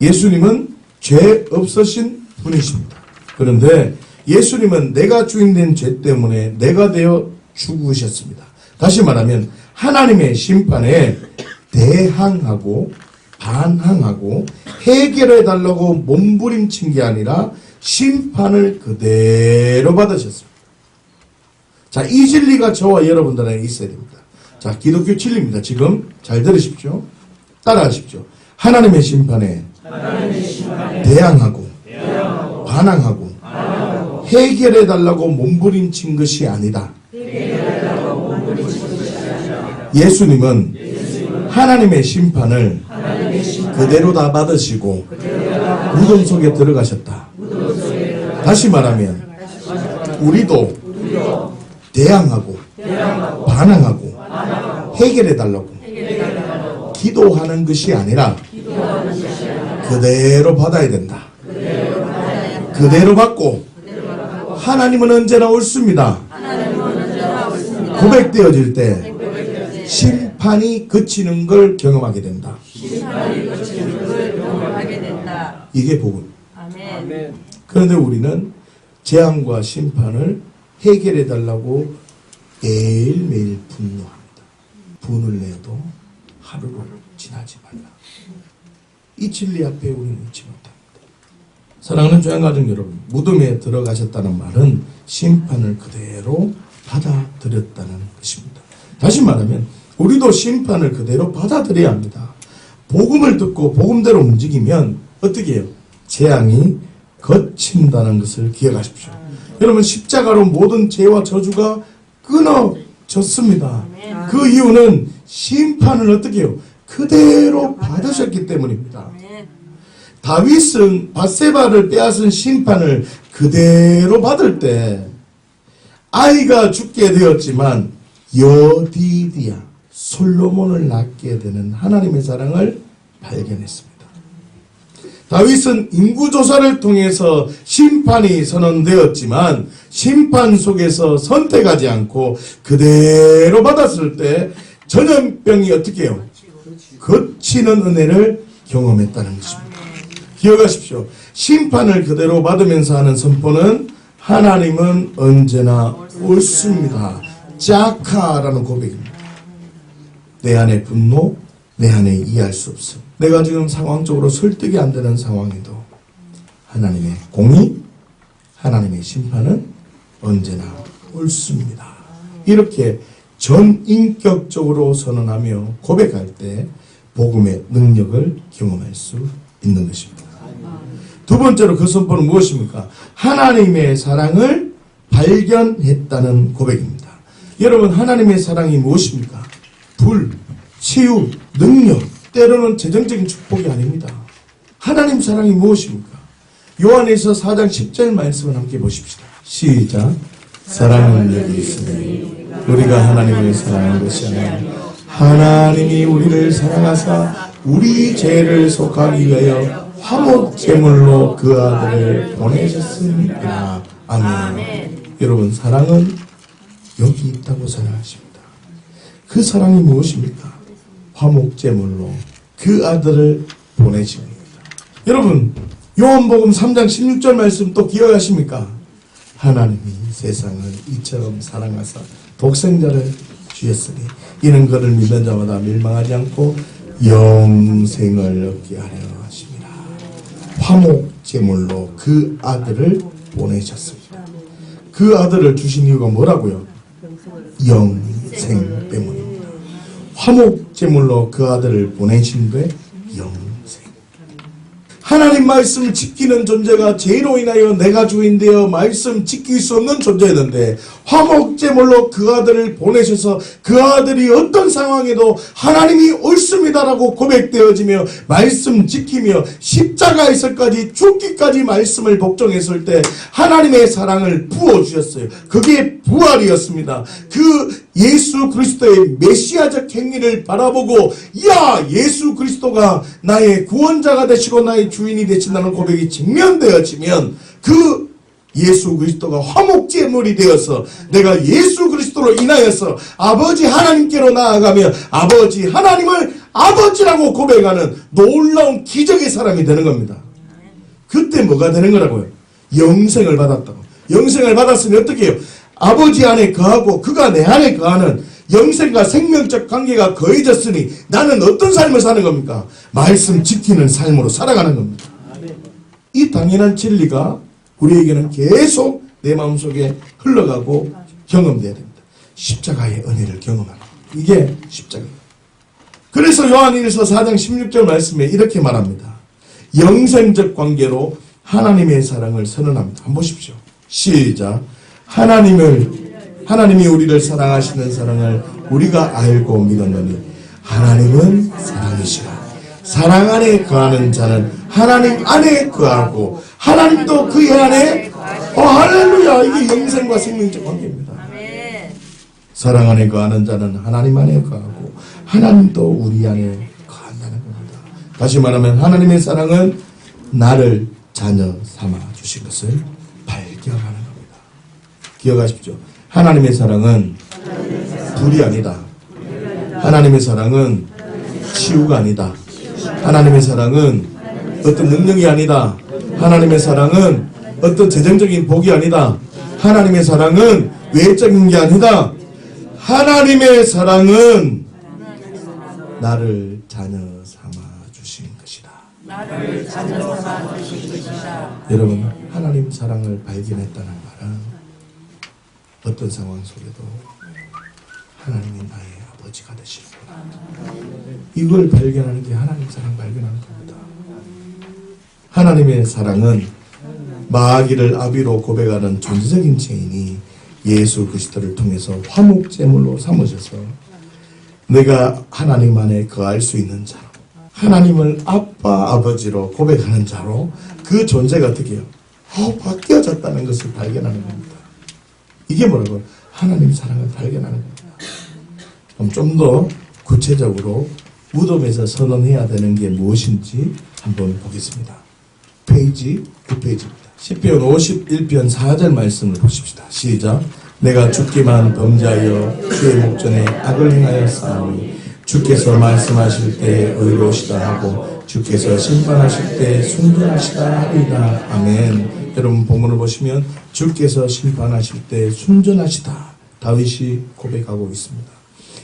예수님은 죄 없으신 분이십니다. 그런데 예수님은 내가 주인된 죄 때문에 내가 되어 죽으셨습니다. 다시 말하면 하나님의 심판에 대항하고 반항하고 해결해달라고 몸부림친 게 아니라 심판을 그대로 받으셨습니다. 자, 이 진리가 저와 여러분들에게 있어야 됩니다. 자, 기독교 진리입니다. 지금 잘 들으십시오. 따라하십시오. 하나님의 심판에 대항하고 반항하고 해결해달라고 몸부림친 것이 아니다. 예수님은 하나님의 심판을 그대로 다 받으시고 무덤 속에 들어가셨다. 다시 말하면 우리도 대항하고 반항하고 해결해달라고 기도하는 것이 아니라 그대로 받아야 된다. 그대로 받고 하나님은 언제나 옳습니다. 고백되어질 때 심판이 그치는 걸 경험하게 된다. 이게 복음. 그런데 우리는 재앙과 심판을 해결해달라고 매일매일 분노합니다. 분을 내도 하루를 지나지 말라. 이 진리 앞에 우리는 잊지 못합니다. 사랑하는 조양가족 여러분, 무덤에 들어가셨다는 말은 심판을 그대로 받아들였다는 것입니다. 다시 말하면 우리도 심판을 그대로 받아들여야 합니다. 복음을 듣고 복음대로 움직이면 어떻게 해요? 재앙이 거친다는 것을 기억하십시오. 여러분, 십자가로 모든 죄와 저주가 끊어졌습니다. 그 이유는 심판을 어떻게 해요? 그대로 받으셨기 때문입니다. 다윗은 밧세바를 빼앗은 심판을 그대로 받을 때 아이가 죽게 되었지만 여디디아 솔로몬을 낳게 되는 하나님의 사랑을 발견했습니다. 다윗은 인구조사를 통해서 심판이 선언되었지만 심판 속에서 선택하지 않고 그대로 받았을 때 전염병이 어떻게 해요? 거치는 은혜를 경험했다는 것입니다. 기억하십시오. 심판을 그대로 받으면서 하는 선포는 하나님은 언제나 옳습니다. 자카라는 고백입니다. 내 안에 분노, 내 안에 이해할 수 없음. 내가 지금 상황적으로 설득이 안 되는 상황에도 하나님의 공의, 하나님의 심판은 언제나 옳습니다. 이렇게 전인격적으로 선언하며 고백할 때 복음의 능력을 경험할 수 있는 것입니다. 두 번째로 그 선포는 무엇입니까? 하나님의 사랑을 발견했다는 고백입니다. 여러분, 하나님의 사랑이 무엇입니까? 불, 치유, 능력, 때로는 재정적인 축복이 아닙니다. 하나님 사랑이 무엇입니까? 요한에서 4장 10절 말씀을 함께 보십시다. 시작. 사랑은 여기 있으니 우리가 하나님을 사랑한 것이 아니라 하나님이 우리를 사랑하사 우리 죄를 속하기 위하여 화목 제물로 그 아들을 보내셨습니다. 아멘. 여러분, 사랑은 여기 있다고 생각하십니다. 그 사랑이 무엇입니까? 화목 제물로 그 아들을 보내십니다. 여러분, 요한복음 3장 16절 말씀 또 기억하십니까? 하나님이 세상을 이처럼 사랑하사 독생자를 주셨으니 이는 그를 믿는 자마다 멸망하지 않고 영생을 얻게 하려 하심이라. 화목 제물로 그 아들을 보내셨습니다. 그 아들을 주신 이유가 뭐라고요? 영생 때문입니다. 화목 제물로 그 아들을 보내신 데 영생. 하나님 말씀을 지키는 존재가 죄로 인하여 내가 주인되어 말씀 지킬 수 없는 존재였는데 화목제물로 그 아들을 보내셔서 그 아들이 어떤 상황에도 하나님이 옳습니다라고 고백되어지며 말씀 지키며 십자가에서까지 죽기까지 말씀을 복종했을 때 하나님의 사랑을 부어주셨어요. 그게 부활이었습니다. 그 예수 그리스도의 메시아적 행위를 바라보고 야, 예수 그리스도가 나의 구원자가 되시고 나의 주인이 되신다는 고백이 직면되어지면 그 예수 그리스도가 화목제물이 되어서 내가 예수 그리스도로 인하여서 아버지 하나님께로 나아가며 아버지 하나님을 아버지라고 고백하는 놀라운 기적의 사람이 되는 겁니다. 그때 뭐가 되는 거라고요? 영생을 받았다고. 영생을 받았으니 어떻게 해요? 아버지 안에 거하고 그가 내 안에 거하는 영생과 생명적 관계가 거해졌으니 나는 어떤 삶을 사는 겁니까? 말씀 지키는 삶으로 살아가는 겁니다. 이 당연한 진리가 우리에게는 계속 내 마음속에 흘러가고 경험돼야 됩니다. 십자가의 은혜를 경험하는 이게 십자가입니다. 그래서 요한일서 4장 16절 말씀에 이렇게 말합니다. 영생적 관계로 하나님의 사랑을 선언합니다. 한번 보십시오. 시작. 하나님이 우리를 사랑하시는 사랑을 우리가 알고 믿었느니 하나님은 사랑이시라. 사랑 안에 거하는 자는 하나님 안에 거하고 하나님도 그의 안에 할렐루야. 이게 영생과 생명적 관계입니다. 사랑 안에 거하는 자는 하나님 안에 거하고 하나님도 우리 안에 거한다는 겁니다. 다시 말하면 하나님의 사랑은 나를 자녀 삼아 주신 것을 발견하는 겁니다. 기억하십시오. 하나님의 사랑은 불이 아니다. 하나님의 사랑은 치유가 아니다. 하나님의 사랑은 어떤 능력이 아니다. 하나님의 사랑은 어떤 재정적인 복이 아니다. 하나님의 사랑은 외적인 게 아니다. 하나님의 사랑은 나를 자녀 삼아 주신 것이다. 여러분, 하나님 사랑을 발견했다는 말은 어떤 상황 속에도 하나님이 나의 아버지가 되시는구나. 이걸 발견하는 게 하나님 사랑 발견하는 겁니다. 하나님의 사랑은 마귀를 아비로 고백하는 존재적인 죄인이 예수 그리스도를 통해서 화목제물로 삼으셔서 내가 하나님 안에 거할 수 있는 자로 하나님을 아빠 아버지로 고백하는 자로 그 존재가 어떻게 해요? 바뀌어졌다는 것을 발견하는 겁니다. 이게 뭐라고요? 하나님 사랑을 발견하는 겁니다. 그럼 좀 더 구체적으로 무덤에서 선언해야 되는 게 무엇인지 한번 보겠습니다. 페이지 9페이지입니다. 시편 51편 4절 말씀을 보십시다. 시작. 내가 죽기만 범죄하여 주의 목전에 악을 행하여 싸우니 주께서 말씀하실 때 의로우시다 하고 주께서 심판하실 때 순전하시다 하리이다. 아멘. 여러분 본문을 보시면 주께서 심판하실 때 순전하시다. 다윗이 고백하고 있습니다.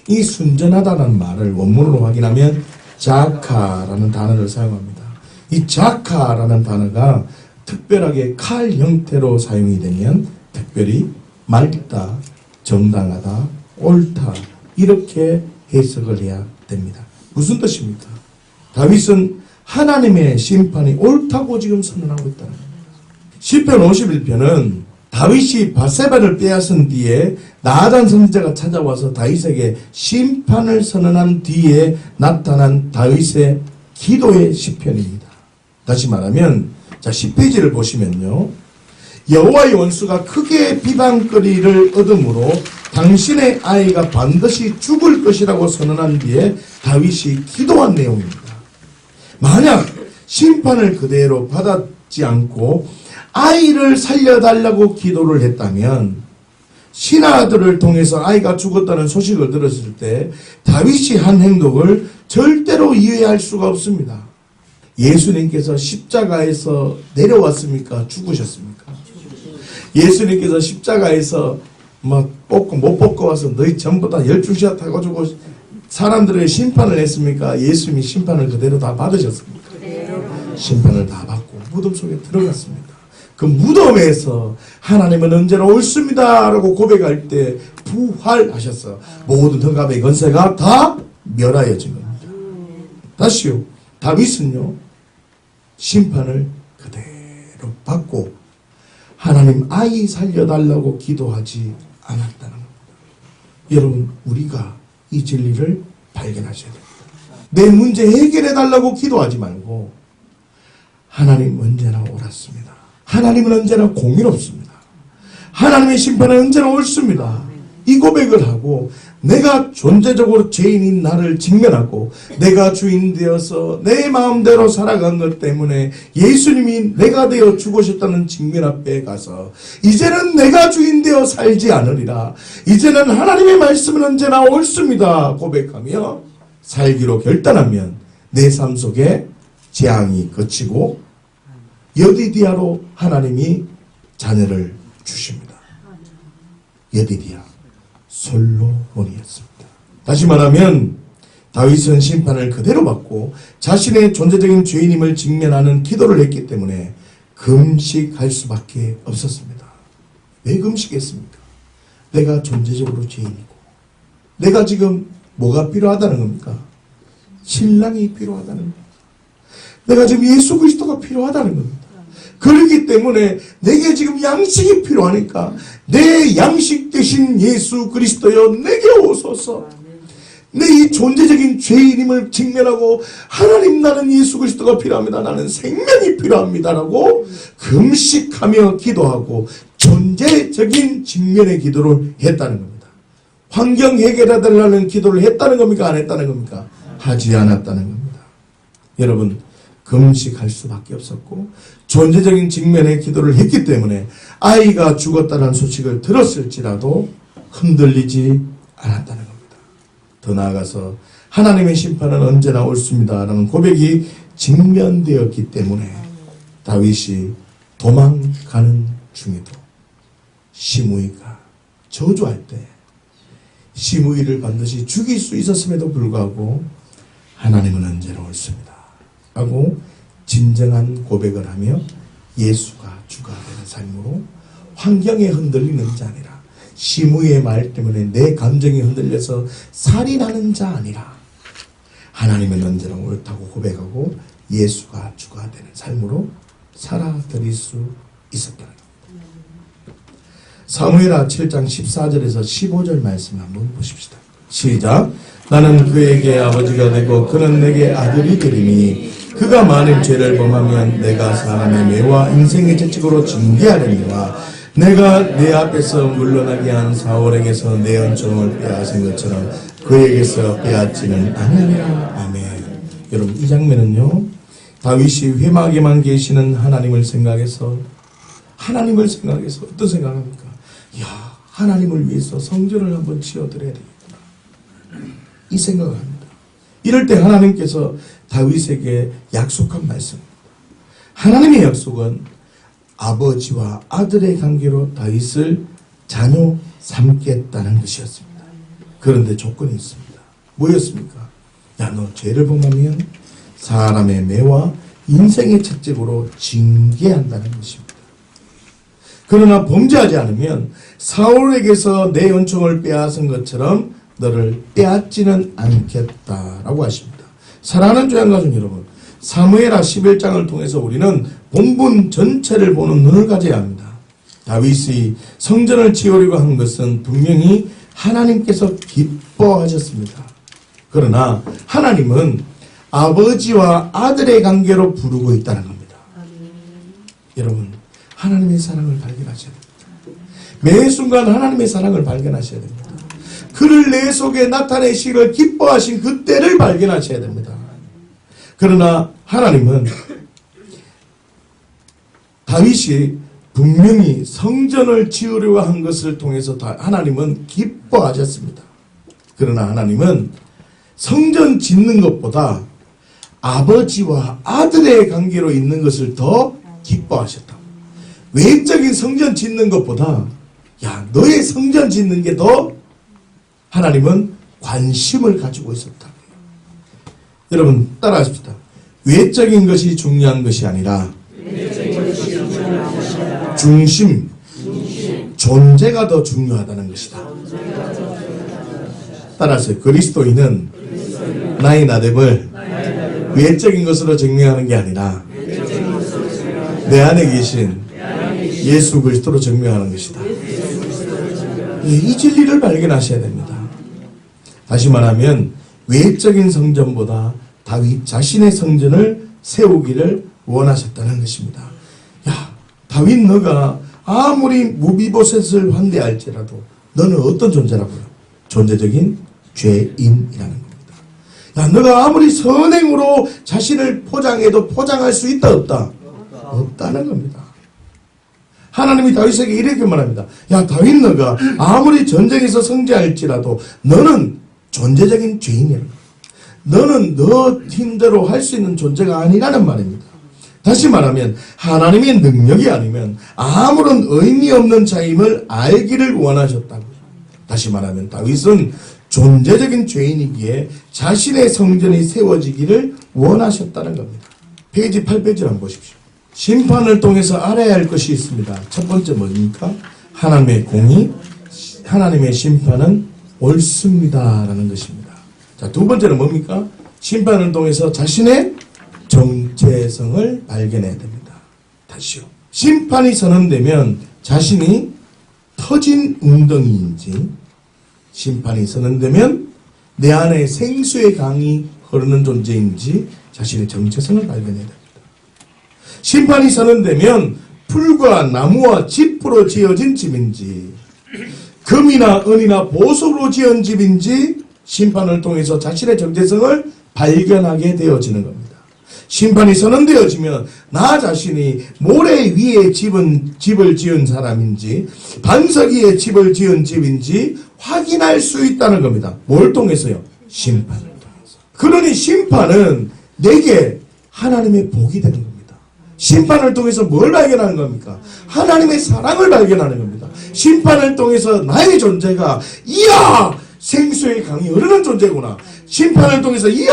이 순전하다는 말을 원문으로 확인하면 자카라는 단어를 사용합니다. 이 자카라는 단어가 특별하게 칼 형태로 사용이 되면 특별히 맑다, 정당하다, 옳다 이렇게 해석을 해야 됩니다. 무슨 뜻입니까? 다윗은 하나님의 심판이 옳다고 지금 선언하고 있다는 겁니다. 시편 51편은 다윗이 바세바를 빼앗은 뒤에 나단 선지자가 찾아와서 다윗에게 심판을 선언한 뒤에 나타난 다윗의 기도의 시편입니다. 다시 말하면 자 10페이지를 보시면요. 여호와의 원수가 크게 비방거리를 얻음으로 당신의 아이가 반드시 죽을 것이라고 선언한 뒤에 다윗이 기도한 내용입니다. 만약 심판을 그대로 받았지 않고 아이를 살려달라고 기도를 했다면 신하들을 통해서 아이가 죽었다는 소식을 들었을 때 다윗이 한 행동을 절대로 이해할 수가 없습니다. 예수님께서 십자가에서 내려왔습니까? 죽으셨습니까? 예수님께서 십자가에서 막 뽑고 못 뽑고 와서 너희 전부 다 12시간 타가지고 사람들의 심판을 했습니까? 예수님이 심판을 그대로 다 받으셨습니까? 심판을 다 받고 무덤 속에 들어갔습니다. 그 무덤에서 하나님은 언제나 옳습니다 라고 고백할 때 부활하셨어. 모든 흑암의 권세가 다 멸하여진 겁니다. 다시요. 다윗은요. 심판을 그대로 받고 하나님 아이 살려달라고 기도하지 않았다는 겁니다. 여러분 우리가 이 진리를 발견하셔야 됩니다. 내 문제 해결해달라고 기도하지 말고 하나님 언제나 옳았습니다. 하나님은 언제나 공의롭습니다. 하나님의 심판은 언제나 옳습니다. 이 고백을 하고 내가 존재적으로 죄인인 나를 직면하고 내가 주인 되어서 내 마음대로 살아간 것 때문에 예수님이 내가 되어 죽으셨다는 직면 앞에 가서 이제는 내가 주인 되어 살지 않으리라. 이제는 하나님의 말씀은 언제나 옳습니다. 고백하며 살기로 결단하면 내 삶 속에 재앙이 그치고 여디디아로 하나님이 자녀를 주십니다. 여디디아 솔로몬이었습니다. 다시 말하면 다윗은 심판을 그대로 받고 자신의 존재적인 죄인임을 직면하는 기도를 했기 때문에 금식할 수밖에 없었습니다. 왜 금식했습니까? 내가 존재적으로 죄인이고 내가 지금 뭐가 필요하다는 겁니까? 신랑이 필요하다는 겁니다. 내가 지금 예수 그리스도가 필요하다는 겁니다. 그렇기 때문에 내게 지금 양식이 필요하니까 내 양식 대신 예수 그리스도여 내게 오소서. 내 이 존재적인 죄인임을 직면하고 하나님 나는 예수 그리스도가 필요합니다. 나는 생명이 필요합니다라고 금식하며 기도하고 존재적인 직면의 기도를 했다는 겁니다. 환경 해결해달라는 기도를 했다는 겁니까? 안 했다는 겁니까? 하지 않았다는 겁니다. 여러분 금식할 수밖에 없었고 존재적인 직면의 기도를 했기 때문에 아이가 죽었다는 소식을 들었을지라도 흔들리지 않았다는 겁니다. 더 나아가서 하나님의 심판은 언제나 옳습니다라는 고백이 직면되었기 때문에 다윗이 도망가는 중에도 시므이가 저주할 때 시므이를 반드시 죽일 수 있었음에도 불구하고 하나님은 언제나 옳습니다 하고 진정한 고백을 하며 예수가 주가 되는 삶으로 환경에 흔들리는 자 아니라 시므이의 말 때문에 내 감정이 흔들려서 살인하는 자 아니라 하나님은 언제나 옳다고 고백하고 예수가 주가 되는 삶으로 살아드릴 수 있었다는 겁니다. 사무엘하 7장 14절에서 15절 말씀 한번 보십시다. 시작. 나는 그에게 아버지가 되고 그는 내게 아들이 되리니 그가 만일 죄를 범하면 내가 사람의 매와 인생의 채찍으로 징계하려니와 내가 내 앞에서 물러나게 한 사울에게서 내 은총을 빼앗은 것처럼 그에게서 빼앗지는 아니하리라. 아멘. 여러분 이 장면은요 다윗이 회막에만 계시는 하나님을 생각해서 어떤 생각합니까? 야 하나님을 위해서 성전을 한번 지어드려야 되겠구나 이 생각을 합니다. 이럴 때 하나님께서 다윗에게 약속한 말씀입니다. 하나님의 약속은 아버지와 아들의 관계로 다윗을 자녀 삼겠다는 것이었습니다. 그런데 조건이 있습니다. 뭐였습니까? 야, 너 죄를 범하면 사람의 매와 인생의 채찍으로 징계한다는 것입니다. 그러나 범죄하지 않으면 사울에게서 내 은총을 빼앗은 것처럼 너를 빼앗지는 않겠다라고 하십니다. 사랑하는 조양가족 여러분, 사무엘하 11장을 통해서 우리는 본문 전체를 보는 눈을 가져야 합니다. 다윗이 성전을 지으려고 한 것은 분명히 하나님께서 기뻐하셨습니다. 그러나 하나님은 아버지와 아들의 관계로 부르고 있다는 겁니다. 여러분, 하나님의 사랑을 발견하셔야 됩니다. 매 순간 하나님의 사랑을 발견하셔야 됩니다. 그를 내 속에 나타내시기를 기뻐하신 그때를 발견하셔야 됩니다. 그러나 하나님은 다윗이 분명히 성전을 지으려고 한 것을 통해서 하나님은 기뻐하셨습니다. 그러나 하나님은 성전 짓는 것보다 아버지와 아들의 관계로 있는 것을 더 기뻐하셨다. 외적인 성전 짓는 것보다 야 너의 성전 짓는 게 더 하나님은 관심을 가지고 있었다. 여러분 따라하십시다. 외적인 것이 중요한 것이 아니라 중심, 존재가 더 중요하다는 것이다. 따라서 그리스도인은 나의 나됨을 외적인 것으로 증명하는 게 아니라 내 안에 계신 예수 그리스도로 증명하는 것이다. 이 진리를 발견하셔야 됩니다. 다시 말하면 외적인 성전보다 다윗 자신의 성전을 세우기를 원하셨다는 것입니다. 야, 다윗 너가 아무리 무비보셋을 환대할지라도 너는 어떤 존재라고요? 존재적인 죄인이라는 겁니다. 야, 너가 아무리 선행으로 자신을 포장해도 포장할 수 있다 없다? 없다는 겁니다. 하나님이 다윗에게 이렇게 말합니다. 야, 다윗 너가 아무리 전쟁에서 승리할지라도 너는 존재적인 죄인이야. 너는 너 힘대로 할 수 있는 존재가 아니라는 말입니다. 다시 말하면 하나님의 능력이 아니면 아무런 의미 없는 자임을 알기를 원하셨다고요. 다시 말하면 다윗은 존재적인 죄인이기에 자신의 성전이 세워지기를 원하셨다는 겁니다. 페이지 8페이지를 한번 보십시오. 심판을 통해서 알아야 할 것이 있습니다. 첫 번째 뭡니까? 하나님의 공의, 하나님의 심판은 옳습니다라는 것입니다. 자, 두 번째는 뭡니까? 심판을 통해서 자신의 정체성을 발견해야 됩니다. 다시요. 심판이 선언되면 자신이 터진 웅덩이인지, 심판이 선언되면 내 안에 생수의 강이 흐르는 존재인지 자신의 정체성을 발견해야 됩니다. 심판이 선언되면 풀과 나무와 짚으로 지어진 집인지, 금이나 은이나 보석으로 지은 집인지 심판을 통해서 자신의 정체성을 발견하게 되어지는 겁니다. 심판이 선언되어지면 나 자신이 모래 위에 집을 지은 사람인지 반석 위에 집을 지은 집인지 확인할 수 있다는 겁니다. 뭘 통해서요? 심판을 통해서. 그러니 심판은 내게 하나님의 복이 되는 겁니다. 심판을 통해서 뭘 발견하는 겁니까? 하나님의 사랑을 발견하는 겁니다. 심판을 통해서 나의 존재가 이야! 생수의 강이 흐르는 존재구나. 심판을 통해서 이야!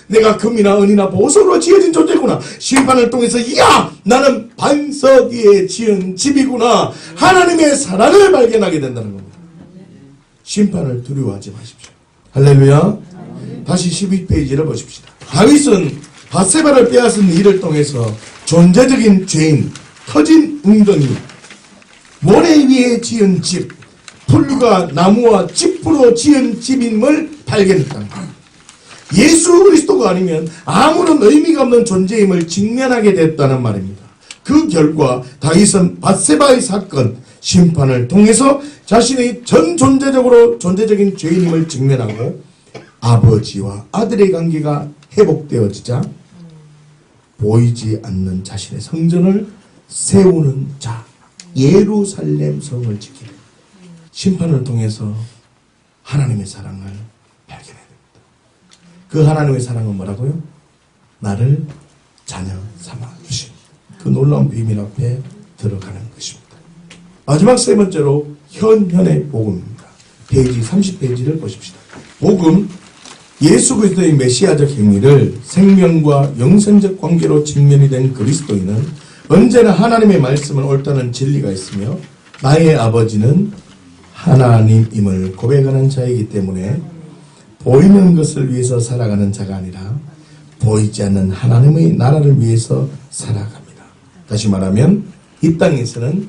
내가 금이나 은이나 보석으로 지어진 존재구나. 심판을 통해서 이야! 나는 반석 위에 지은 집이구나. 하나님의 사랑을 발견하게 된다는 겁니다. 심판을 두려워하지 마십시오. 할렐루야. 다시 12페이지를 보십시다. 다윗은 밧세바를 빼앗은 일을 통해서 존재적인 죄인, 터진 웅덩이, 모래 위에 지은 집, 풀과 나무와 짚으로 지은 집임을 발견했다. 예수 그리스도가 아니면 아무런 의미가 없는 존재임을 직면하게 됐다는 말입니다. 그 결과 다윗은 밧세바의 사건, 심판을 통해서 자신의 전 존재적으로 존재적인 죄인임을 직면하고 아버지와 아들의 관계가 회복되어지자 보이지 않는 자신의 성전을 세우는 자, 예루살렘 성을 지키는 심판을 통해서 하나님의 사랑을 발견해야 됩니다. 그 하나님의 사랑은 뭐라고요? 나를 자녀 삼아 주신 그 놀라운 비밀 앞에 들어가는 것입니다. 마지막 세 번째로 현현의 복음입니다. 페이지 30페이지를 보십시다. 복음, 예수 그리스도의 메시아적 행위를 생명과 영생적 관계로 직면이 된 그리스도인은 언제나 하나님의 말씀은 옳다는 진리가 있으며 나의 아버지는 하나님임을 고백하는 자이기 때문에 보이는 것을 위해서 살아가는 자가 아니라 보이지 않는 하나님의 나라를 위해서 살아갑니다. 다시 말하면 이 땅에서는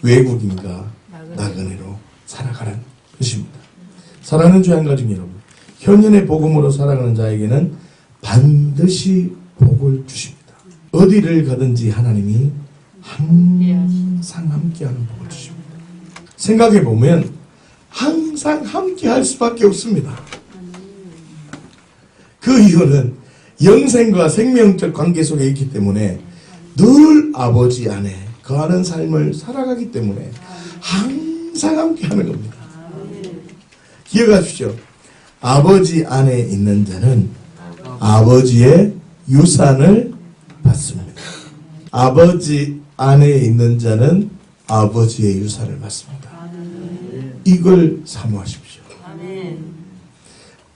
외국인과 나그네로 살아가는 것입니다. 사랑하는 주의 한가족 여러분, 현현의 복음으로 살아가는 자에게는 반드시 복을 주십니다. 어디를 가든지 하나님이 항상 함께하는 복을 주십니다. 생각해보면 항상 함께할 수밖에 없습니다. 그 이유는 영생과 생명적 관계 속에 있기 때문에 늘 아버지 안에 거하는 삶을 살아가기 때문에 항상 함께 하는 겁니다. 기억하십시오. 아버지 안에 있는 자는 아버지의 유산을 받습니다. 아버지 안에 있는 자는 아버지의 유산을 받습니다. 이걸 사모하십시오.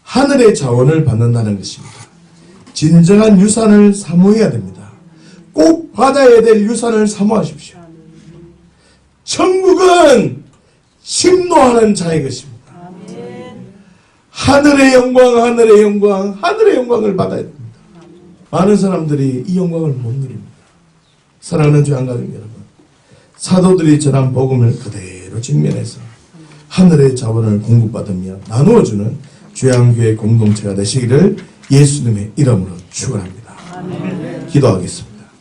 하늘의 자원을 받는다는 것입니다. 진정한 유산을 사모해야 됩니다. 꼭 받아야 될 유산을 사모하십시오. 천국은 심노하는 자의 것입니다. 하늘의 영광, 하늘의 영광, 하늘의 영광을 받아야 됩니다. 많은 사람들이 이 영광을 못 누립니다. 사랑하는 주양가족 여러분, 사도들이 전한 복음을 그대로 직면해서 하늘의 자원을 공급받으며 나누어주는 주양교회 공동체가 되시기를 예수님의 이름으로 축원합니다. 기도하겠습니다.